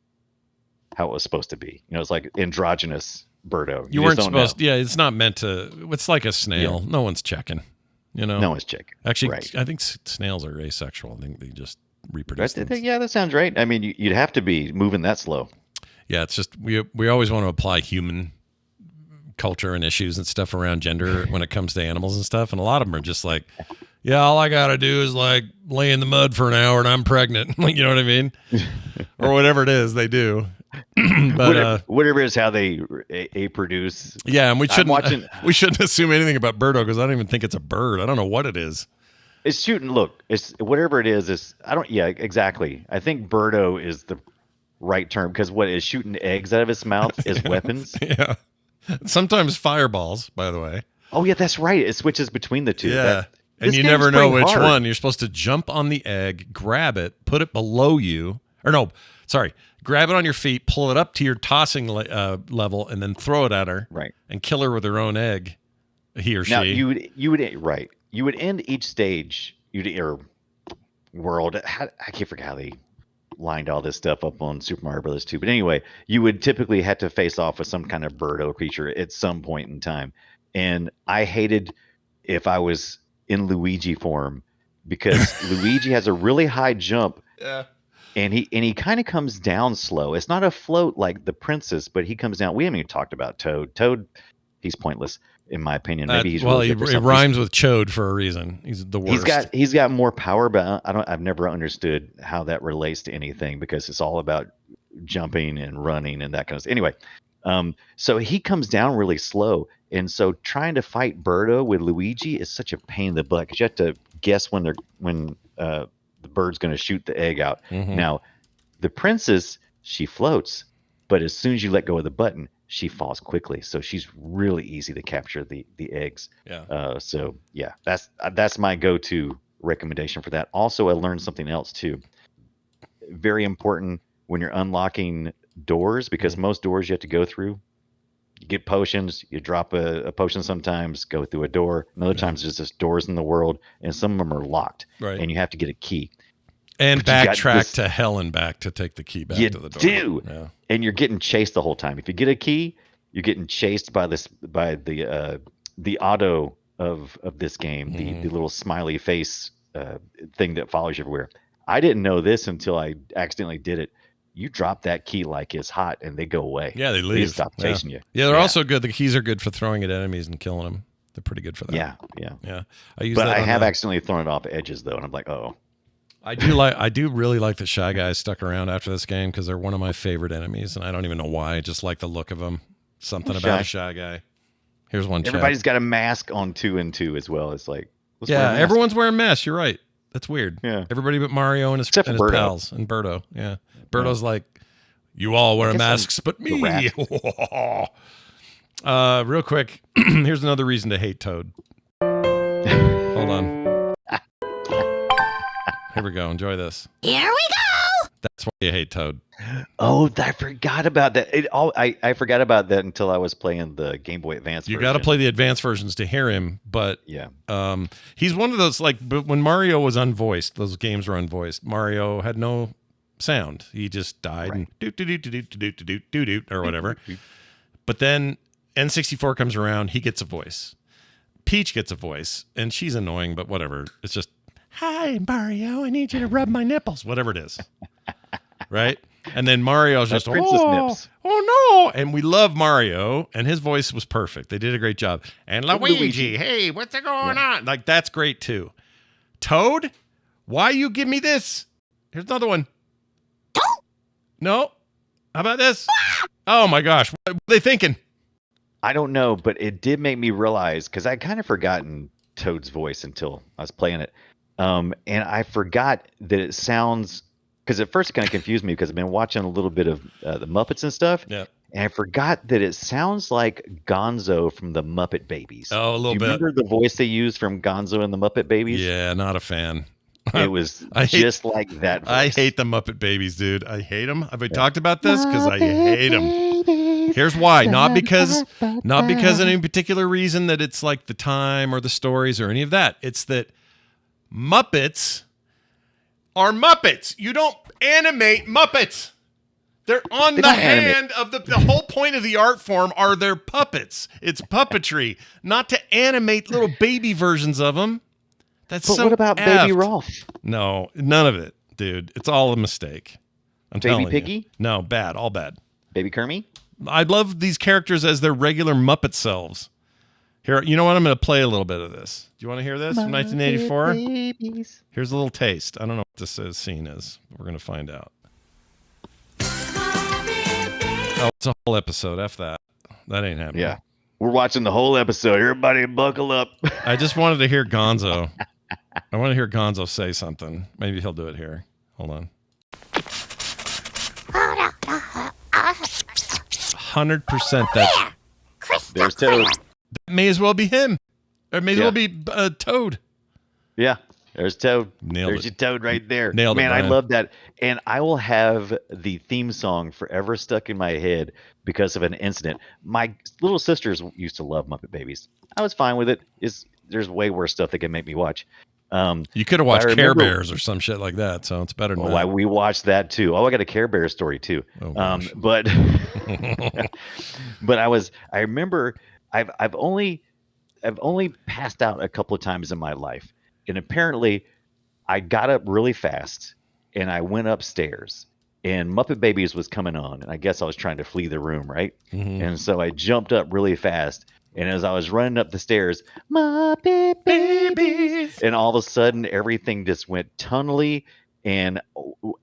how it was supposed to be. You know, it's like androgynous Birdo. You weren't supposed to, it's not meant to, it's like a snail. Yeah. No one's checking, you know? No one's checking. Actually, right. I think snails are asexual. I think they just reproduce. Yeah, that sounds right. I mean, you'd have to be moving that slow. Yeah, it's just, we always want to apply human culture and issues and stuff around gender when it comes to animals and stuff. And a lot of them are just like, yeah, all I got to do is like lay in the mud for an hour and I'm pregnant. Like, you know what I mean? Or whatever it is they do. But whatever is how they produce. Yeah, and we shouldn't assume anything about Birdo because I don't even think it's a bird. I don't know what it is. It's shooting. Look, it's whatever it is. Exactly. I think Birdo is the right term because what is shooting eggs out of his mouth is weapons. Yeah. Sometimes fireballs, by the way. Oh yeah, that's right. It switches between the two. Yeah. And you never know which one. You're supposed to jump on the egg, grab it, put it below you. Grab it on your feet, pull it up to your tossing level, and then throw it at her. Right. And kill her with her own egg, he or she. Now, you would end each stage, or world. I can't forget how they lined all this stuff up on Super Mario Brothers 2. But anyway, you would typically have to face off with some kind of Birdo creature at some point in time. And I hated if I was in Luigi form because Luigi has a really high jump. Yeah. And he kind of comes down slow. It's not a float like the princess, but he comes down. We haven't even talked about Toad. Toad, he's pointless in my opinion. Maybe he's really good for he rhymes with chode for a reason. He's the worst. He's got more power, but I've never understood how that relates to anything because it's all about jumping and running and that kind of stuff. Anyway, so he comes down really slow, and so trying to fight Birdo with Luigi is such a pain in the butt because you have to guess when the bird's going to shoot the egg out. Mm-hmm. Now, the princess, she floats, but as soon as you let go of the button, she falls quickly. So she's really easy to capture the eggs. Yeah. So yeah, that's my go-to recommendation for that. Also, I learned something else too. Very important when you're unlocking doors, because most doors you have to go through. You get potions, you drop a potion sometimes, go through a door. And other times there's just doors in the world, and some of them are locked. Right. And you have to get a key. And backtrack to hell and back to take the key back to the door. You do. Yeah. And you're getting chased the whole time. If you get a key, you're getting chased by the auto of this game, the little smiley face thing that follows you everywhere. I didn't know this until I accidentally did it. You drop that key like it's hot, and they go away. Yeah, they leave. They stop chasing you. Yeah, they're also good. The keys are good for throwing at enemies and killing them. They're pretty good for that. Yeah. I have accidentally thrown it off edges though, and I'm like, oh. I do really like the Shy Guys stuck around after this game because they're one of my favorite enemies, and I don't even know why. I just like the look of them. Something about a Shy Guy. Here's one. Everybody's got a mask on 2 and 2 as well. It's like, everyone's wearing masks. You're right. That's weird. Yeah. Everybody but Mario and his pals and Birdo. Yeah. Birdo's like, you all wear masks but me. Real quick, here's another reason to hate Toad. Hold on. Here we go. Enjoy this. Here we go. That's why you hate Toad. Oh, I forgot about that. I forgot about that until I was playing the Game Boy Advance version. You got to play the advanced versions to hear him, but he's one of those, but when Mario was unvoiced, those games were unvoiced. Mario had no sound. He just died and doot or whatever. But then N64 comes around, he gets a voice. Peach gets a voice, and she's annoying, but whatever. It's just, hi, Mario, I need you to rub my nipples, whatever it is. Right? And then Mario's just, nips. Oh no. And we love Mario, and his voice was perfect. They did a great job. And Luigi, hey, what's going on? Like, that's great too. Toad, why you give me this? Here's another one. No. How about this? Oh my gosh. What are they thinking? I don't know, but it did make me realize, because I kind of forgotten Toad's voice until I was playing it. And I forgot that it sounds, because at first it kind of confused me because I've been watching a little bit of the Muppets and stuff. Yeah. And I forgot that it sounds like Gonzo from the Muppet Babies. Oh, a little Do you bit. remember the voice they used from Gonzo and the Muppet Babies? Yeah, not a fan. It was just like that voice. I hate the Muppet Babies, dude. I hate them. Have we talked about this? Because I hate them. Here's why. Not because any particular reason that it's like the time or the stories or any of that. It's that Muppets are Muppets. You don't animate Muppets. They're on the hand of the whole point of the art form are their puppets. It's puppetry, not to animate little baby versions of them. That's but so what about effed. Baby Rolf? No, none of it, dude. It's all a mistake. I'm telling Baby Piggy? you. No, bad. All bad. Baby Kermie? I love these characters as their regular Muppet selves. Here, you know what? I'm going to play a little bit of this. Do you want to hear this from 1984? Babies. Here's a little taste. I don't know what this scene is. We're going to find out. Oh, it's a whole episode. F that. That ain't happening. Yeah. We're watching the whole episode. Everybody buckle up. I just wanted to hear Gonzo. I want to hear Gonzo say something. Maybe he'll do it here. Hold on. 100% that. There's Toad. That may as well be him. Or may as well be Toad. Yeah. There's Toad. Nailed There's it. your Toad right there. Nailed it, Man, I Brian. love that. And I will have the theme song forever stuck in my head because of an incident. My little sisters used to love Muppet Babies. I was fine with it. There's way worse stuff that can make me watch. You could have watched I Care remember- Bears or some shit like that, so it's better than Oh, that. we watched that too. Oh, I got a Care Bear story too. Oh, gosh. But but I remember I've only passed out a couple of times in my life, and apparently I got up really fast and I went upstairs, and Muppet Babies was coming on, and I guess I was trying to flee the room, right? Mhm. And so I jumped up really fast. And as I was running up the stairs, Muppet Babies, and all of a sudden everything just went tunnely, and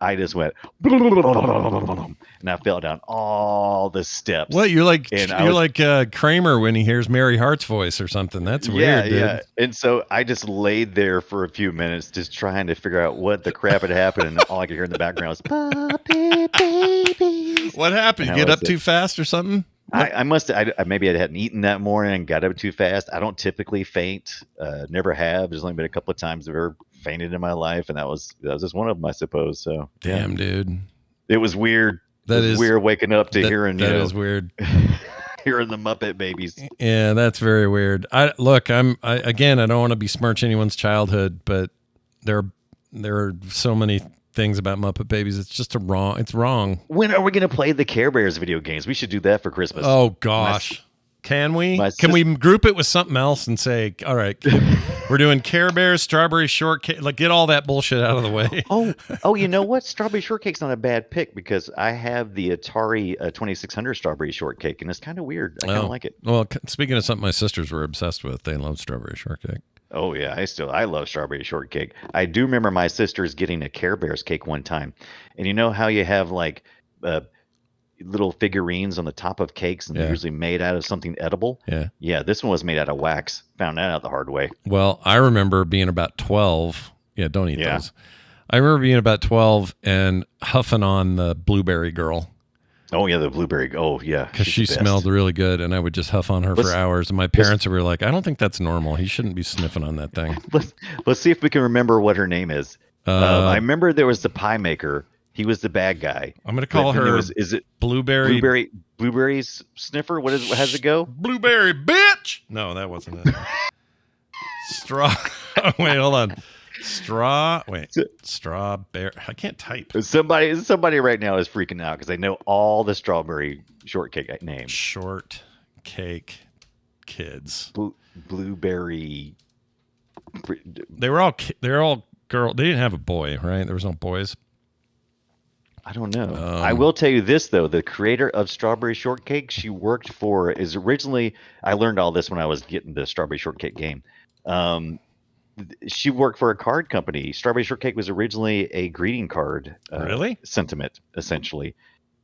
I just went, and I fell down all the steps. What you're like? And I You're was- like Kramer when he hears Mary Hart's voice or something. That's weird, dude. Yeah. And so I just laid there for a few minutes, just trying to figure out what the crap had happened, and all I could hear in the background was Muppet Babies. What happened? You And get that up was too it. fast or something? I must have, maybe I hadn't eaten that morning and got up too fast. I don't typically faint, never have. There's only been a couple of times I've ever fainted in my life, and that was just one of them, I suppose. So Damn, dude. it was weird. That It was is weird waking up to hearing That is weird. hearing the Muppet Babies. Yeah, that's very weird. I don't want to besmirch anyone's childhood, but there are so many things about Muppet Babies. It's just it's wrong. When are we going to play the Care Bears video games? We should do that for Christmas. Oh gosh. Can we? my Can we group it with something else and say, all right, we're doing Care Bears, Strawberry Shortcake, like get all that bullshit out of the way. Oh, you know what? Strawberry Shortcake's not a bad pick because I have the Atari 2600 Strawberry Shortcake, and it's kind of weird. I kind of like it. Well, speaking of something my sisters were obsessed with, they love Strawberry Shortcake. Oh yeah, I love Strawberry Shortcake. I do remember my sisters getting a Care Bears cake one time, and you know how you have like little figurines on the top of cakes, and they're usually made out of something edible. Yeah, this one was made out of wax. Found that out the hard way. Well, I remember being about 12. Yeah, don't eat those. I remember being about 12 and huffing on the Blueberry Girl. Oh yeah, the blueberry. Oh yeah, Because she's she the best. smelled really good, and I would just huff on her for hours. And my parents were like, "I don't think that's normal. He shouldn't be sniffing on that thing." Let's see if we can remember what her name is. I remember there was the pie maker. He was the bad guy. I'm gonna call her. Is it Blueberry sniffer? What how's it go? Blueberry bitch? No, that wasn't it. Straw. Wait, hold on. Strawberry. I can't type. Somebody right now is freaking out because they know all the Strawberry Shortcake names. Shortcake kids. Blueberry. They're all girl. They didn't have a boy, right? There was no boys. I don't know. I will tell you this though: the creator of Strawberry Shortcake, she worked for. Is originally I learned all this when I was getting the Strawberry Shortcake game. she worked for a card company. Strawberry Shortcake was originally a greeting card Really? sentiment, essentially.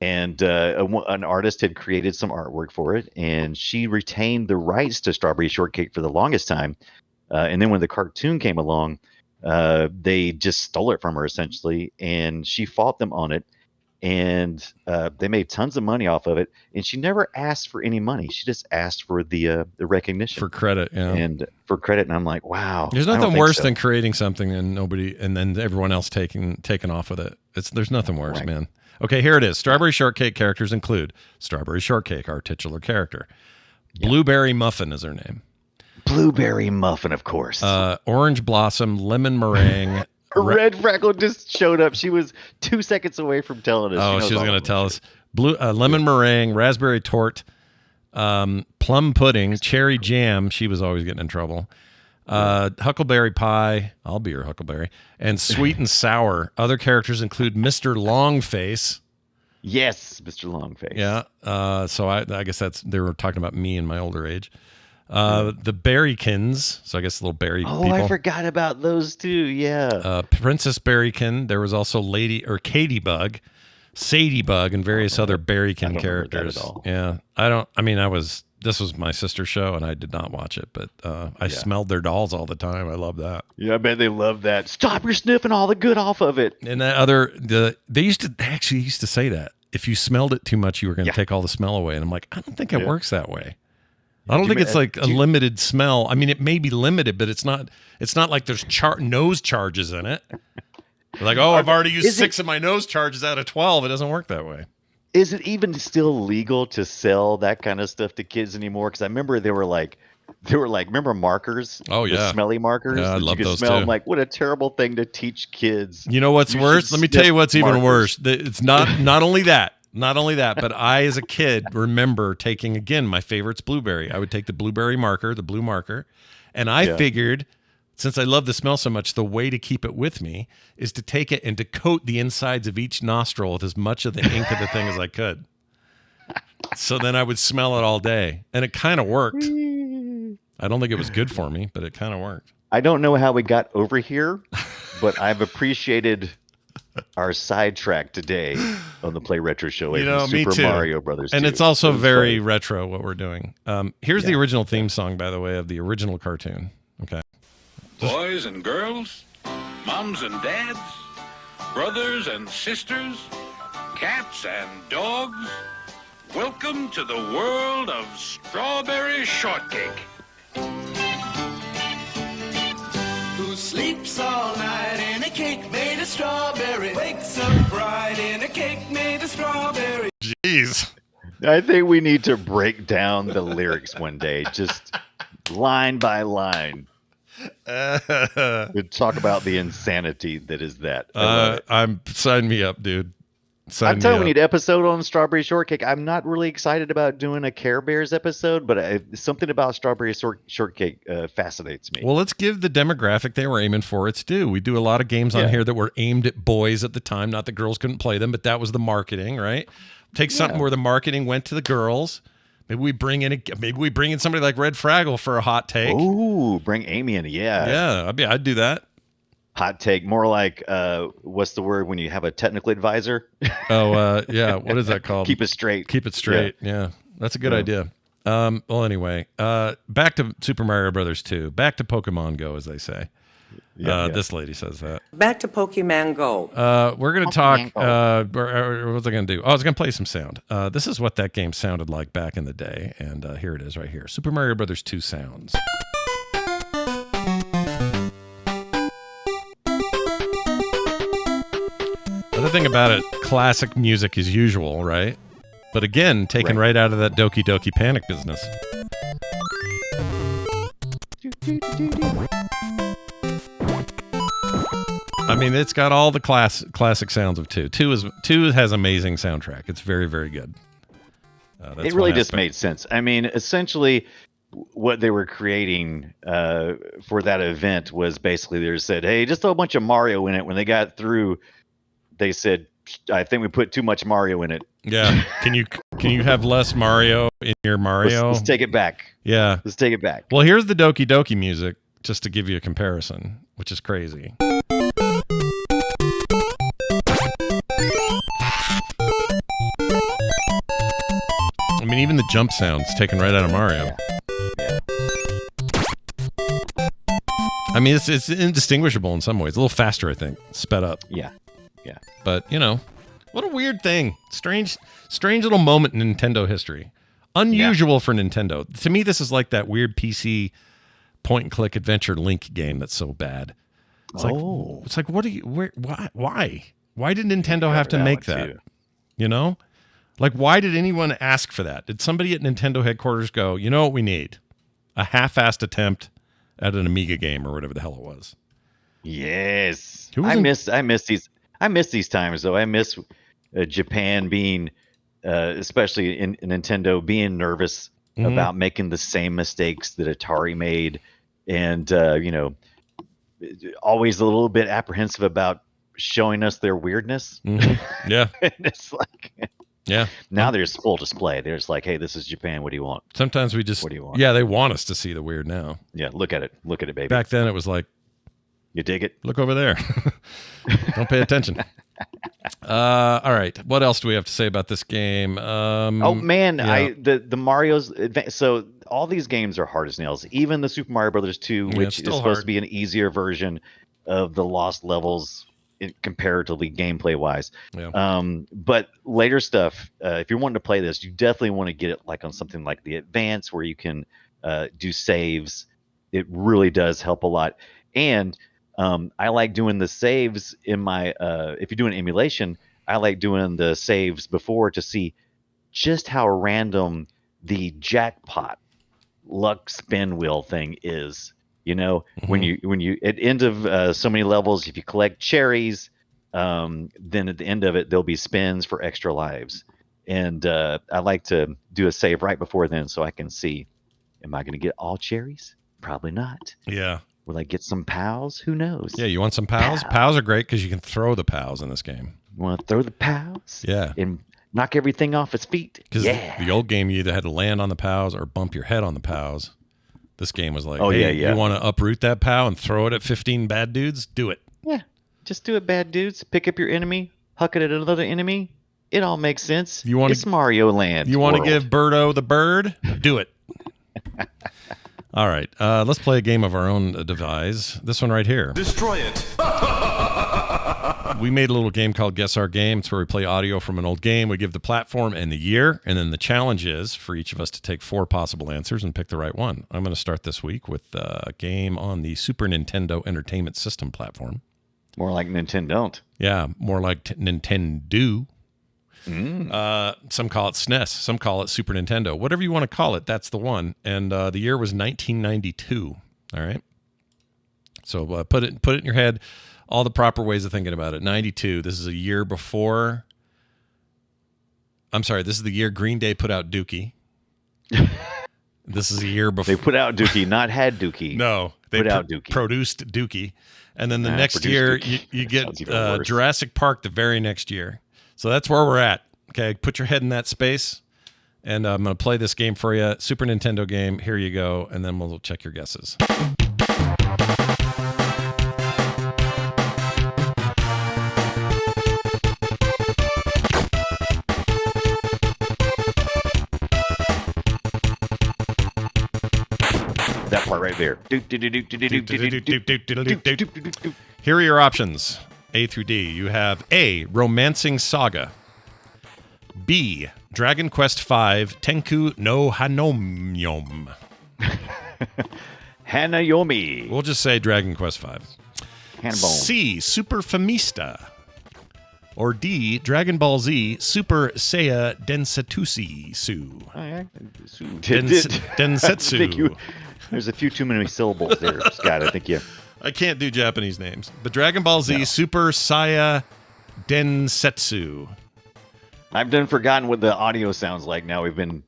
And an artist had created some artwork for it, and she retained the rights to Strawberry Shortcake for the longest time. And then when the cartoon came along, they just stole it from her, essentially, and she fought them on it. And they made tons of money off of it. And she never asked for any money. She just asked for the recognition. For credit, yeah. And for credit. And I'm like, wow. There's I don't nothing think worse so. than creating something and then everyone else taking off with it. There's nothing worse, Right. man. Okay, here it is. Strawberry Shortcake characters include Strawberry Shortcake, our titular character. Yeah. Blueberry Muffin is her name. Blueberry Muffin, of course. Orange Blossom, Lemon Meringue. Red Freckle just showed up. She was 2 seconds away from telling us. Oh, knows she was all going of to them. tell us. Lemon Meringue, Raspberry Tort, Plum Pudding, Cherry Jam. She was always getting in trouble. Huckleberry Pie. I'll be your Huckleberry. And Sweet and Sour. Other characters include Mr. Longface. Yes, Mr. Longface. Yeah. So I guess they were talking about me in my older age. The Berrykins. So I guess little berry people. I forgot about those too. Yeah. Princess Berrykin. There was also Katie Bug, Sadie Bug, and various other Berrykin don't remember that characters. at all. Yeah. This was my sister's show and I did not watch it, but I smelled their dolls all the time. I love that. Yeah, I bet they love that. Stop, you're sniffing all the good off of it. And they actually used to say that if you smelled it too much, you were going to take all the smell away. And I'm like, I don't think it works that way. I don't think it's like a limited smell. I mean, it may be limited, but it's not like there's nose charges in it. Like, I've already used 6 of my nose charges out of 12. It doesn't work that way. Is it even still legal to sell that kind of stuff to kids anymore? Because I remember they were like, remember markers? Oh, yeah. The smelly markers? Yeah, I that love you could those smell? too. I'm like, what a terrible thing to teach kids. You know what's You worse? should Let me tell you what's sniff even markers. worse. It's not only that, but I, as a kid, remember taking, again, my favorite's blueberry. I would take the blueberry marker, the blue marker, and I figured, since I love the smell so much, the way to keep it with me is to take it and to coat the insides of each nostril with as much of the ink of the thing as I could. So then I would smell it all day, and it kind of worked. I don't think it was good for me, but it kind of worked. I don't know how we got over here, but I've appreciated our sidetrack today on the Play Retro Show. You know, Super me too. Mario Brothers. And 2. it's also It was very great. retro what we're doing. Here's the original theme song, by the way, of the original cartoon. Okay. Boys and girls, moms and dads, brothers and sisters, cats and dogs, welcome to the world of Strawberry Shortcake. Who sleeps all night in a cake made of strawberry, wakes up bright in a cake made of strawberry. Jeez. I think we need to break down the lyrics one day, just line by line. To talk about the insanity that is that. Sign me up, dude. I'm telling you, we need an episode on Strawberry Shortcake. I'm not really excited about doing a Care Bears episode, but something about Strawberry Shortcake fascinates me. Well, let's give the demographic they were aiming for its due. We do a lot of games on here that were aimed at boys at the time. Not that girls couldn't play them, but that was the marketing, right? Take something where the marketing went to the girls. Maybe we bring in somebody like Red Fraggle for a hot take. Ooh, bring Amy in. Yeah. Yeah, I'd do that. Hot take, more like what's the word when you have a technical advisor? Yeah. What is that called? Keep it straight. Keep it straight. Yeah. That's a good idea. Well, anyway, back to Super Mario Brothers 2. Back to Pokemon Go, as they say. This lady says that. Back to Pokemon Go. We're going to talk. What was I going to do? I was going to play some sound. This is what that game sounded like back in the day. And here it is right here. Super Mario Brothers 2 sounds. The thing about it, classic music as usual, right? But again, taken right out of that Doki Doki Panic business. I mean, it's got all the classic sounds of 2. 2 has amazing soundtrack. It's very, very good. It really just made sense. I mean, essentially, what they were creating for that event was basically they said, "Hey, just throw a bunch of Mario in it." When they got through, they said, "I think we put too much Mario in it." Yeah. Can you have less Mario in your Mario? Let's take it back. Yeah. Let's take it back. Well, here's the Doki Doki music just to give you a comparison, which is crazy. I mean, even the jump sounds taken right out of Mario. I mean, it's indistinguishable in some ways. A little faster, I think. Sped up. Yeah. But, you know, what a weird thing. Strange little moment in Nintendo history. Unusual for Nintendo. To me, this is like that weird PC point-and-click adventure Link game that's so bad. It's like, what do you... Why? Why did Nintendo have to make that? Too. You know? Like, why did anyone ask for that? Did somebody at Nintendo headquarters go, you know what we need? A half-assed attempt at an Amiga game or whatever the hell it was. Yes. I miss these times, though. I miss Japan being, especially in Nintendo, being nervous about making the same mistakes that Atari made. And, you know, always a little bit apprehensive about showing us their weirdness. Yeah. And it's like... Yeah. Now there's full display. There's like, hey, this is Japan. What do you want? Sometimes we just... What do you want? Yeah, they want us to see the weird now. Yeah, look at it. Look at it, baby. Back then it was like... You dig it? Look over there. Don't pay attention. All right. What else do we have to say about this game? Oh, man. Yeah. The Mario's... So all these games are hard as nails. Even the Super Mario Brothers 2, which is supposed to be an easier version of the Lost Levels... comparatively gameplay wise. But later stuff, if you're wanting to play this, you definitely want to get it like on something like the Advance where you can do saves. It really does help a lot. And I like doing the saves in my if you're doing emulation, I like doing the saves before to see just how random the jackpot luck spin wheel thing is. You know, when you at end of so many levels, if you collect cherries, then at the end of it, there'll be spins for extra lives. And I like to do a save right before then so I can see, am I going to get all cherries? Probably not. Yeah. Will I get some POWs? Who knows? Yeah, you want some POWs? POWs are great because you can throw the POWs in this game. You want to throw the POWs? Yeah. And knock everything off its feet? Because the old game, you either had to land on the POWs or bump your head on the POWs. This game was like, you want to uproot that POW and throw it at 15 bad dudes? Do it. Yeah, just do it, bad dudes. Pick up your enemy, huck it at another enemy. It all makes sense. It's Mario Land. You want to give Birdo the bird? Do it. All right, let's play a game of our own devise. This one right here. Destroy it. We made a little game called Guess Our Game. It's where we play audio from an old game. We give the platform and the year, and then the challenge is for each of us to take 4 possible answers and pick the right one. I'm going to start this week with a game on the Super Nintendo Entertainment System platform. More like Nintendo. Yeah, more like Nintendo. Some call it SNES. Some call it Super Nintendo. Whatever you want to call it, that's the one. And the year was 1992. All right. So put it in your head. All the proper ways of thinking about it. 92. This is a year before. I'm sorry. This is the year Green Day put out Dookie. This is a year before. They put out Dookie, not had Dookie. No. They put out Dookie. Produced Dookie. And then the next year, you get Jurassic Park the very next year. So that's where we're at. Okay. Put your head in that space. And I'm going to play this game for you. Super Nintendo game. Here you go. And then we'll check your guesses. That part right there. Here are your options, A through D. You have A, Romancing Saga. B, Dragon Quest V, Tenku no Hanayomi. Hanayomi. We'll just say Dragon Quest V. C, Super Famista. Or D, Dragon Ball Z, Super Seiya Densetsu. Densetsu. There's a few too many syllables there, Scott. I think I can't do Japanese names. But Dragon Ball Z, Super Saiya Densetsu. I've done forgotten what the audio sounds like now. We've been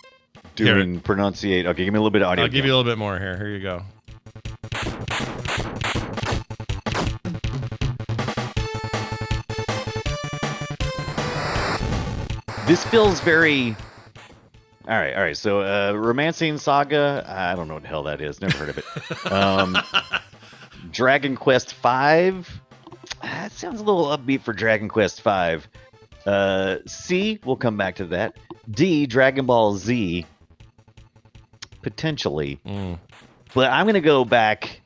doing pronunciate. Okay, give me a little bit of audio. I'll give you a little bit more here. Here you go. This feels very... All right. So, Romancing Saga, I don't know what the hell that is. Never heard of it. Dragon Quest V. That sounds a little upbeat for Dragon Quest V. C, we'll come back to that. D, Dragon Ball Z. Potentially. But I'm going to go back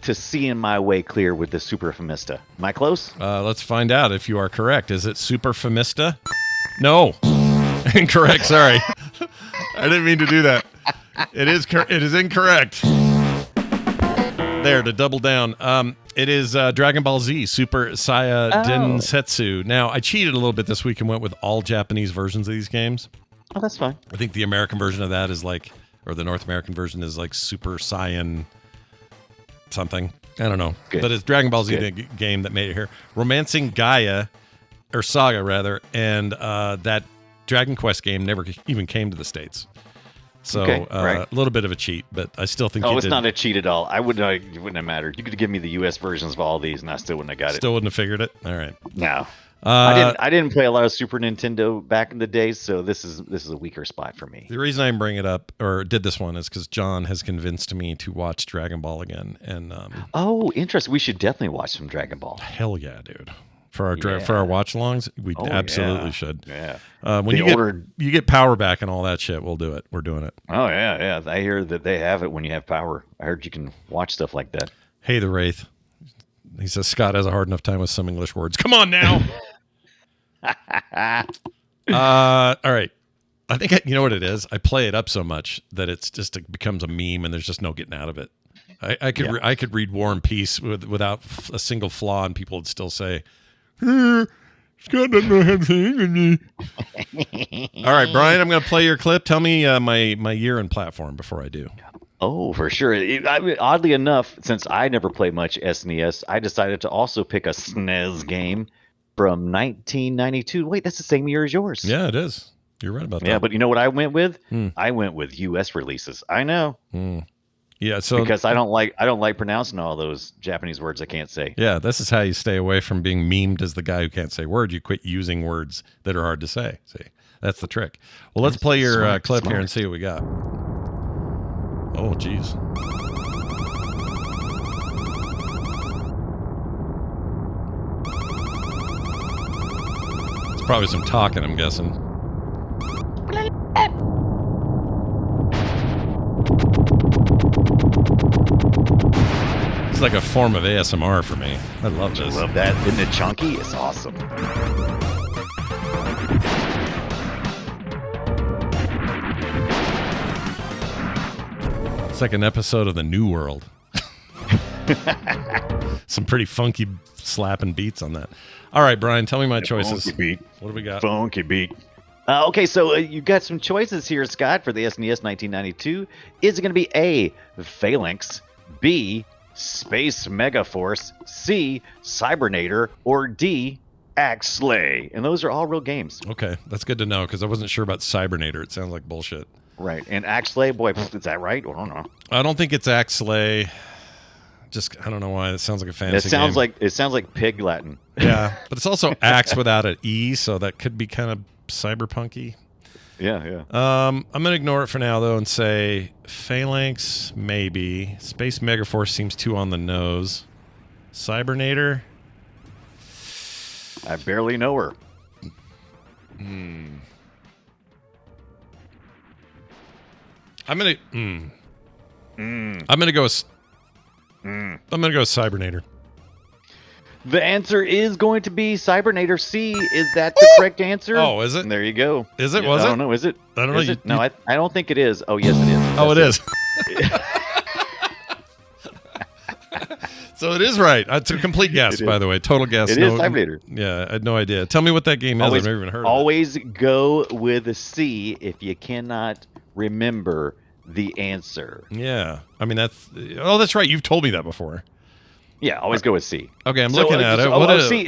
to seeing my way clear with the Super Famista. Am I close? Let's find out if you are correct. Is it Super Famista? No. Incorrect, sorry. I didn't mean to do that. It is incorrect. There, to double down. It is Dragon Ball Z, Super Saya Densetsu. Now, I cheated a little bit this week and went with all Japanese versions of these games. Oh, that's fine. I think the American version of that is like, or the North American version is like Super Saiyan something. I don't know. Good. But it's Dragon Ball Z, the game that made it here. Romancing Gaia, or Saga rather, and that Dragon Quest game never even came to the States. So a little bit of a cheat, but I still think it's not a cheat at all. It wouldn't have mattered. You could have given me the U.S. versions of all these, and I still wouldn't have got it. Still wouldn't have figured it? All right. No. I didn't play a lot of Super Nintendo back in the day, so this is a weaker spot for me. The reason I bring it up, or did this one, is because John has convinced me to watch Dragon Ball again. And oh, interesting. We should definitely watch some Dragon Ball. Hell yeah, dude. For our watch-alongs, we absolutely should. Yeah. When you get power back and all that shit, we'll do it. We're doing it. Oh, yeah. I hear that they have it when you have power. I heard you can watch stuff like that. Hey, the Wraith. He says Scott has a hard enough time with some English words. Come on now. All right. I think you know what it is? I play it up so much that it becomes a meme and there's just no getting out of it. I could read War and Peace without a single flaw and people would still say, Scott doesn't know how to say English. All right, Brian, I'm going to play your clip. Tell me my year and platform before I do. Oh, for sure. Oddly enough, since I never played much SNES, I decided to also pick a SNES game from 1992. Wait, that's the same year as yours. Yeah, it is. You're right about that. Yeah, but you know what I went with? I went with U.S. releases. I know. Yeah, so because I don't like pronouncing all those Japanese words I can't say. Yeah, this is how you stay away from being memed as the guy who can't say words. You quit using words that are hard to say. See, that's the trick. Well, let's play your clip here and see what we got. Oh, geez. It's probably some talking, I'm guessing. It's like a form of ASMR for me. I love this. I love that. Isn't it chunky? It's awesome. It's like an episode of The New World. Some pretty funky slapping beats on that. All right, Brian, tell me my choices. Funky beat. What do we got? Funky beat. Okay, so you've got some choices here, Scott, for the SNES 1992. Is it going to be A, Phalanx, B, Space Megaforce, C, Cybernator, or D, Axe Slay? And those are all real games. Okay, that's good to know because I wasn't sure about Cybernator. It sounds like bullshit. Right, and Axe Slay, boy, is that right? I don't know. I don't think it's Axe Slay. Just I don't know why it sounds like a fantasy. It sounds like pig Latin. Yeah, but it's also axe without an E, so that could be kind of cyberpunky. Yeah. I'm gonna ignore it for now though and say Phalanx maybe. Space Megaforce seems too on the nose. Cybernator. I barely know her. I'm gonna go with Cybernator. The answer is going to be Cybernator C. Is that the correct answer? Oh, is it? And there you go. Is it? Was it? I don't know. Is it? I don't know. No, I don't think it is. Oh, yes, it is. Oh, it is. So it is right. It's a complete guess, by the way. Total guess. It is Cybernator. Yeah, I had no idea. Tell me what that game is. I've never even heard of it. Always go with a C if you cannot remember the answer. Yeah. I mean, that's right. You've told me that before. Yeah, always go with C. Okay, I'm looking at it.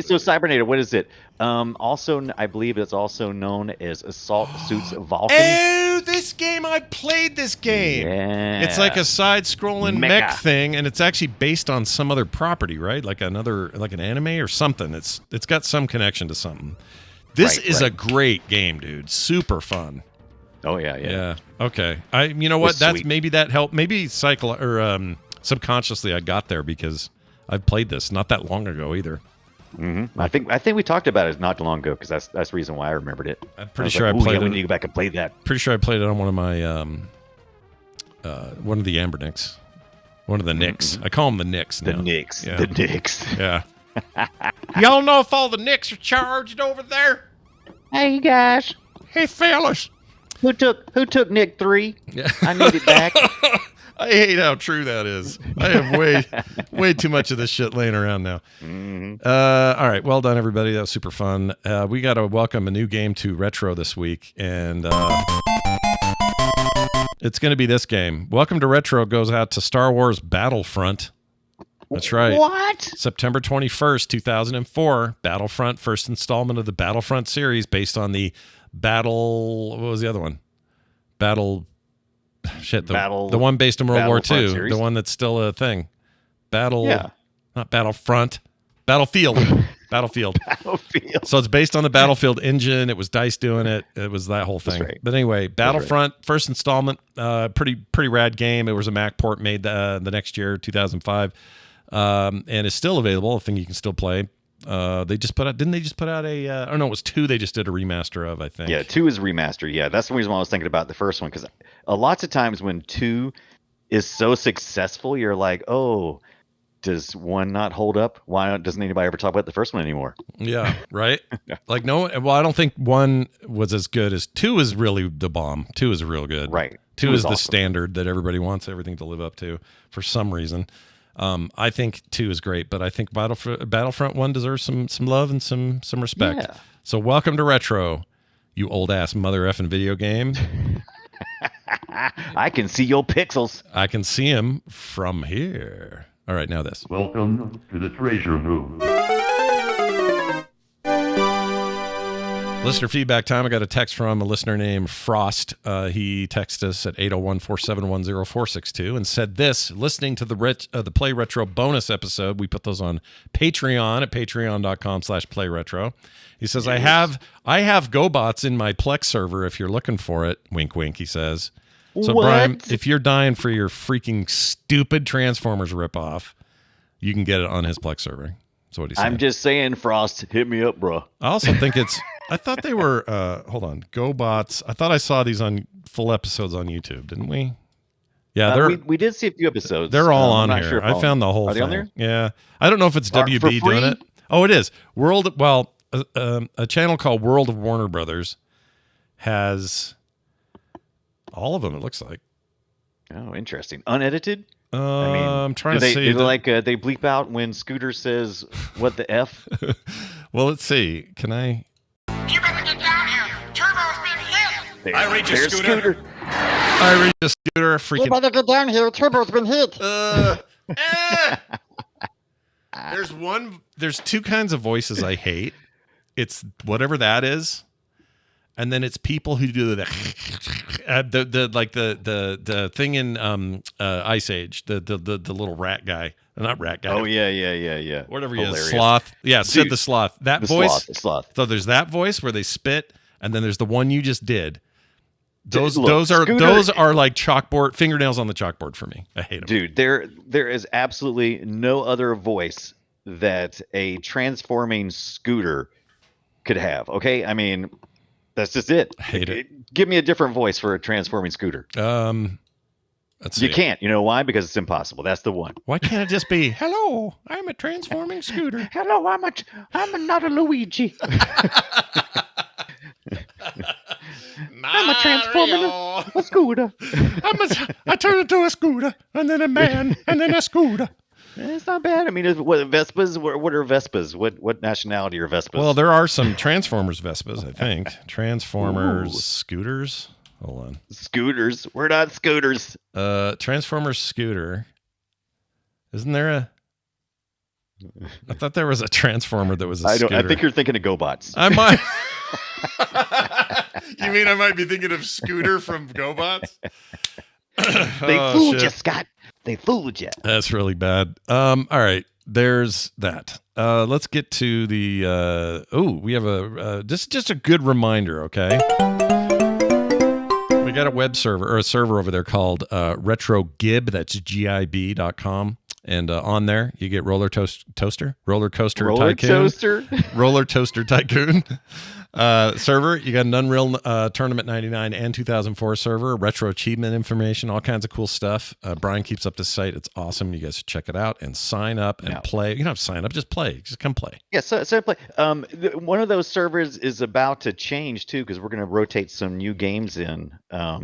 So Cybernator, what is it? Also, I believe it's also known as Assault Suits Vulcan. Oh, this game! I played this game. Yeah. It's like a side-scrolling mech thing, and it's actually based on some other property, right? Like an anime or something. It's got some connection to something. This is a great game, dude. Super fun. Oh yeah. Okay. You know what? Maybe that helped. Maybe subconsciously I got there because I've played this not that long ago either. I think we talked about it not too long ago because that's the reason why I remembered it. I'm pretty sure I played it. We need to go back and play that. Pretty sure I played it on one of my one of the Ambernicks. One of the Knicks. I call them the Knicks now. The Knicks. Yeah. The Knicks. Yeah. Y'all know if all the Knicks are charged over there? Hey guys, Hey, fellas. who took Nick 3? Yeah. I need it back. I hate how true that is. I have way too much of this shit laying around now. All right. Well done, everybody. That was super fun. We got to welcome a new game to Retro this week, and it's going to be this game. Welcome to Retro goes out to Star Wars Battlefront. That's right. What? September 21st, 2004. Battlefront, first installment of the Battlefront series based on the What was the other one? The one based in World War II. Series? The one that's still a thing. Yeah. Not Battlefront. Battlefield. Battlefield. Battlefield. So it's based on the Battlefield engine. It was DICE doing it. It was that whole thing. That's right. But anyway, Battlefront, first installment, pretty rad game. It was a Mac port made the next year, 2005, and is still available. A thing you can still play. They just put out, didn't they just put out a, oh no, it was 2 they just did a remaster of, I think. Yeah, 2 is remaster. Yeah, that's the reason why I was thinking about the first one, because lots of times when 2 is so successful, you're like, oh, does 1 not hold up? Why doesn't anybody ever talk about the first one anymore? Yeah, right? Like, no, well, I don't think 1 was as good as 2 is really the bomb. 2 is real good. Right. 2 is the awesome. standard that everybody wants everything to live up to for some reason. I think 2 is great, but I think Battlefront 1 deserves some love and some respect. Yeah. So welcome to Retro, you old ass mother effing video game. I can see your pixels. I can see him from here. All right, now this. Welcome to the treasure room. Listener feedback time. I got a text from a listener named Frost. He texted us at 801-471-0462 and said this, listening to the Play Retro bonus episode. We put those on Patreon at patreon.com/playretro. He says, I have GoBots in my Plex server if you're looking for it. Wink, wink, he says. So, What? Brian, if you're dying for your freaking stupid Transformers ripoff, you can get it on his Plex server. So what do you say? I'm just saying, Frost, hit me up, bro. I also think I thought they were, hold on, GoBots. I thought I saw these on full episodes on YouTube, didn't we? Yeah, we did see a few episodes. they're all on I'm not here. sure if I found the whole Are thing. they on there? Yeah. I don't know if it's For WB free? doing it. Oh, it is. A channel called World of Warner Brothers has all of them, it looks like. Oh, interesting. Unedited? I'm trying to see. Do they bleep out when Scooter says, what the F? Well, let's see. Can I? You better get down here. Turbo's been hit. I read you, There's Scooter. I read the Scooter freaking. You better get down here. Turbo's been hit. There's 2 kinds of voices I hate. It's whatever that is, and then it's people who do the thing in Ice Age, the little rat guy, not rat guy. Oh yeah. Whatever he is, Hilarious. sloth. Yeah, Sid Dude, the sloth. That The voice. sloth. So there's that voice where they spit, and then there's the one you just did. Those Look, Scooter- those are like chalkboard fingernails on the chalkboard for me. I hate them. Dude, there is absolutely no other voice that a transforming Scooter could have. Okay, I mean, that's just it. I hate it. Give me a different voice for a transforming Scooter. Let's see. You can't. You know why? Because it's impossible. That's the one. Why can't it just be, hello, I'm a transforming scooter? Hello, I'm not a Luigi. I'm a transforming scooter. I turn into a scooter, and then a man, and then a scooter. It's not bad. I mean, what Vespas? What are Vespas? What nationality are Vespas? Well, there are some Transformers Vespas, I think. Transformers scooters. Hold on. Scooters. We're not scooters. Transformers scooter. Isn't there a? I thought there was a Transformer that was a scooter. I think you're thinking of GoBots. I might. You mean I might be thinking of Scooter from GoBots? They fooled you, Scott. They fooled you. That's really bad. All right, there's that. Let's get to the. We have just a good reminder. Okay, we We got a web server or a server over there called RetroGib. That's GIB.com. And on there, you get Roller Coaster Tycoon server. You got an Unreal Tournament 99 and 2004 server, retro achievement information, all kinds of cool stuff. Brian keeps up the site. It's awesome. You guys should check it out and sign up and play. You don't have to sign up, just play. Just come play. Yeah, so play. One of those servers is about to change too because we're going to rotate some new games in.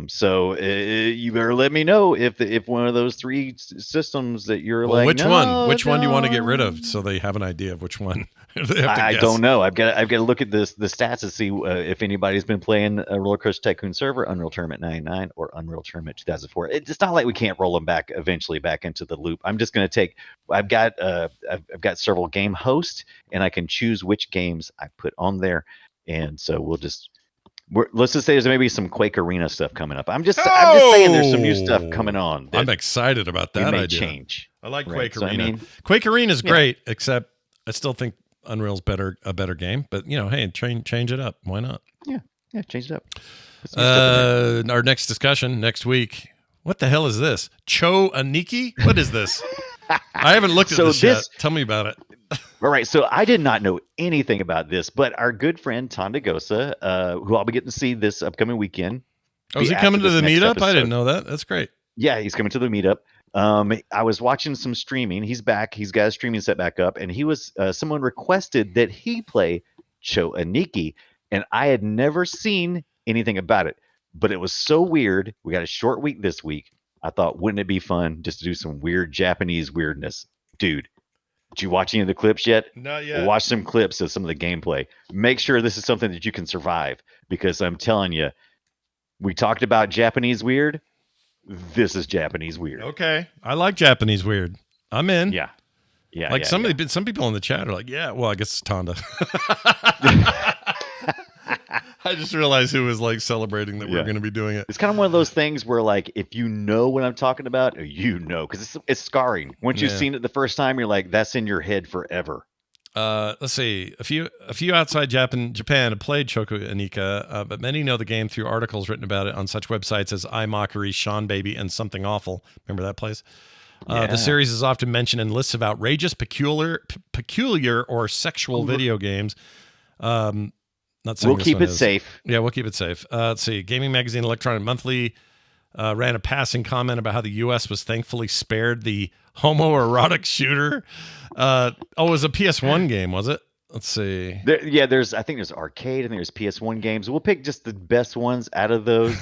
So you better let me know if one of those three systems that you're which one do you want to get rid of so they have an idea of which one they have to I guess. don't know. I've got to look at the stats to see if anybody's been playing a Roller Coaster Tycoon server, Unreal Tournament 99 or Unreal Tournament 2004. It's not like we can't roll them back eventually back into the loop. I'm just going to take. I've got several game hosts, and I can choose which games I put on there, and so let's just say there's maybe some Quake Arena stuff coming up. I'm just saying there's some new stuff coming on. I'm excited about that idea. Change. I like Quake Arena. So, I mean, Quake Arena is great, except I still think Unreal's a better game. But hey, change it up. Why not? Yeah, change it up. Our next discussion next week. What the hell is this? Cho Aniki? What is this? I haven't looked at this yet. Tell me about it. All right, so I did not know anything about this, but our good friend Tondagosa, who I'll be getting to see this upcoming weekend. Oh, is he coming to the meetup? I didn't know that. That's great. Yeah, he's coming to the meetup. I was watching some streaming. He's back. He's got a streaming set back up, and he was someone requested that he play Cho Aniki, and I had never seen anything about it, but it was so weird. We got a short week this week. I thought, wouldn't it be fun just to do some weird Japanese weirdness, dude? Did you watch any of the clips yet? Not yet. Watch some clips of some of the gameplay. Make sure this is something that you can survive, because I'm telling you, we talked about Japanese weird. This is Japanese weird. Okay, I like Japanese weird. I'm in. Yeah. Like some people in the chat are like, yeah. Well, I guess it's Tonda. I just realized who was like celebrating that we're going to be doing it. It's kind of one of those things where, like, if you know what I'm talking about, because it's scarring. Once you've seen it the first time, you're like, that's in your head forever. Let's see. A few outside Japan have played Choco Anika, but many know the game through articles written about it on such websites as iMockery, Sean Baby, and Something Awful. Remember that place? The series is often mentioned in lists of outrageous, peculiar, or sexual video games. We'll keep it safe. Yeah, we'll keep it safe. Let's see. Gaming Magazine Electronic Monthly ran a passing comment about how the U.S. was thankfully spared the homoerotic shooter. It was a PS1 game, was it? Let's see. I think there's arcade and there's PS1 games. We'll pick just the best ones out of those,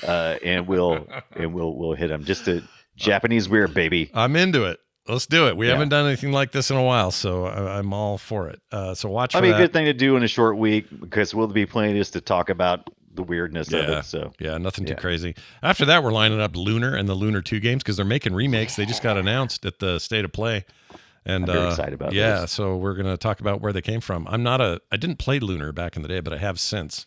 and we'll hit them. Just a Japanese weird, baby. I'm into it. Let's do it. We haven't done anything like this in a while, so I'm all for it. So watch for that. That'd be a good thing to do in a short week, because we'll be playing this to talk about the weirdness of it. So nothing too crazy. After that, we're lining up Lunar and the Lunar 2 games, because they're making remakes. They just got announced at the State of Play. And I'm very excited about this. So we're going to talk about where they came from. I didn't play Lunar back in the day, but I have since.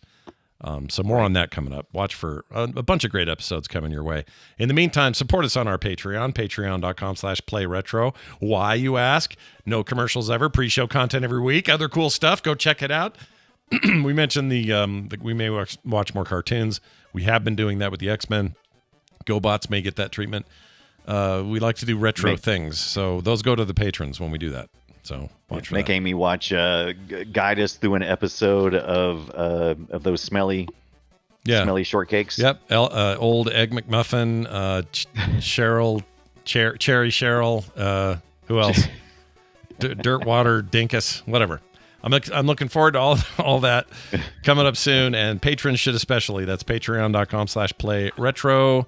So more on that coming up. Watch for a bunch of great episodes coming your way. In the meantime, support us on our Patreon, patreon.com/playretro. Why, you ask? No commercials ever. Pre-show content every week. Other cool stuff. Go check it out. We mentioned we may watch more cartoons. We have been doing that with the X-Men. GoBots may get that treatment. We like to do retro things. So those go to the patrons when we do that. So watch for Make that. Amy watch, guide us through an episode of those smelly shortcakes. Yep. Old Egg McMuffin, Cherry Cheryl. Who else? Dirtwater Dinkus. Whatever. I'm looking forward to all that coming up soon, and patrons should especially. That's patreon.com/playretro.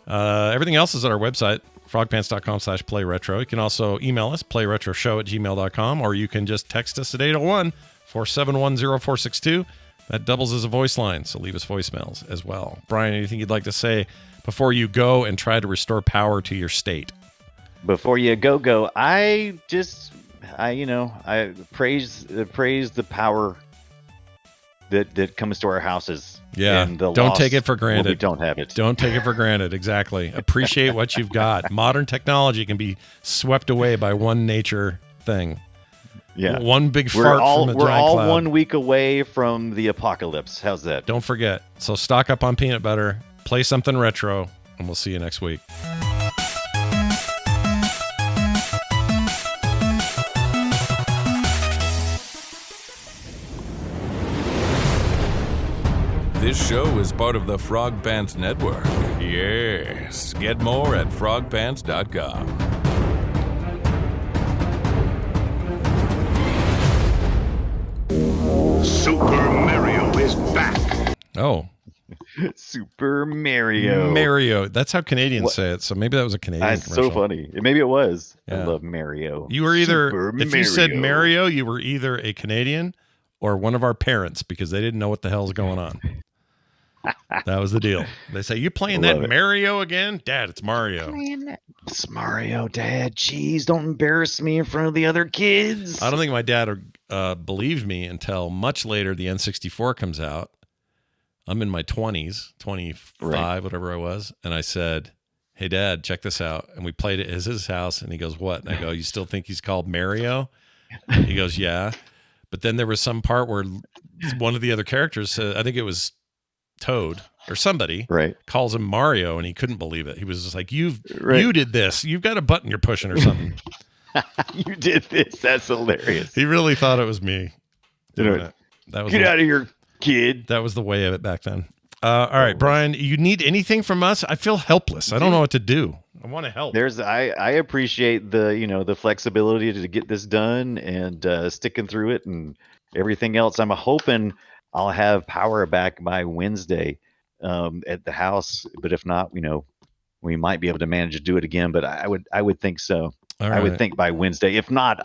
Everything else is at our website, frogpants.com/playretro. You can also email us, playretroshow@gmail.com, or you can just text us at 801-471-0462. That doubles as a voice line, so leave us voicemails as well. Brian, anything you'd like to say before you go and try to restore power to your state? Before you go, I praise the power that comes to our houses. Yeah, and the don't take it for granted. We don't have it. Don't take it for granted. Exactly. Appreciate what you've got. Modern technology can be swept away by one nature thing. Yeah, one big fart from a giant cloud. We're all 1 week away from the apocalypse. How's that? Don't forget. So stock up on peanut butter. play something retro, and we'll see you next week. This show is part of the Frog Pants Network. Yes. Get more at frogpants.com. Super Mario is back. Oh. Super Mario. Mario. That's how Canadians say it. So maybe that was a Canadian That's commercial. so funny. Maybe it was. Yeah. I love Mario. You were either, Super if you said Mario. Mario, you were either a Canadian or one of our parents because they didn't know what the hell's going on. That was the deal. They say, you playing that Mario again? Dad, it's Mario. It's Mario, Dad. Jeez, don't embarrass me in front of the other kids. I don't think my dad believed me until much later the N64 comes out. I'm in my 20s, 25, whatever I was. And I said, hey, Dad, check this out. And we played it at his house. And he goes, what? And I go, you still think he's called Mario? He goes, yeah. But then there was some part where one of the other characters, I think it was Toad or somebody, calls him Mario, and he couldn't believe it. He was just like, you did this. You've got a button you're pushing or something. You did this. That's hilarious. He really thought it was me. That was Get out of here, kid. That was the way of it back then. All right, Brian, you need anything from us? I feel helpless. I don't know what to do. I want to help. I appreciate the flexibility to get this done and sticking through it and everything else. I'm hoping I'll have power back by Wednesday at the house, but if not, we might be able to manage to do it again. But I would think so. I would think by Wednesday. If not,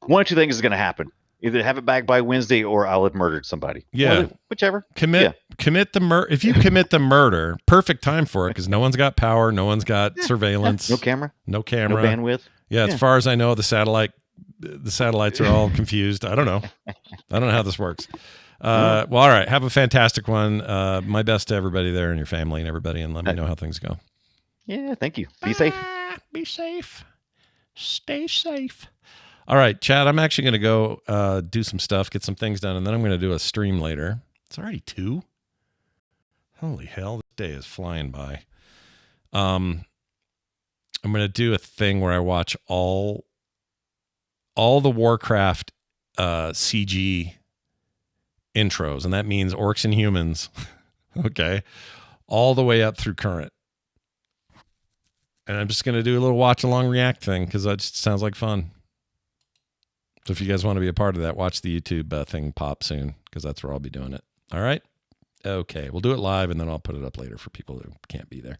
one of two things is going to happen: either have it back by Wednesday, or I'll have murdered somebody. Yeah, whichever. Commit the murder. If you commit the murder, perfect time for it because no one's got power, no one's got surveillance, no camera, no bandwidth. Yeah, as far as I know, the satellites are all confused. I don't know how this works. Well, all right. Have a fantastic one. My best to everybody there and your family and everybody, and let me know how things go. Yeah, thank you. Be safe. Be safe. Stay safe. All right, Chad, I'm actually going to go do some stuff, get some things done, and then I'm going to do a stream later. It's already 2. Holy hell, this day is flying by. I'm going to do a thing where I watch all the Warcraft CG intros, and that means orcs and humans. Okay, all the way up through current. And I'm just going to do a little watch along react thing because that just sounds like fun. So if you guys want to be a part of that, watch the YouTube thing pop soon because that's where I'll be doing it. All right? Okay, we'll do it live and then I'll put it up later for people who can't be there.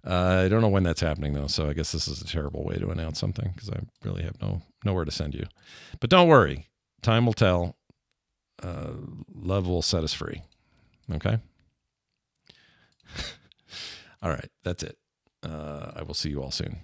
I don't know when that's happening though, so I guess this is a terrible way to announce something because I really have nowhere to send you. But don't worry, time will tell. Love will set us free. Okay? All right, that's it. I will see you all soon.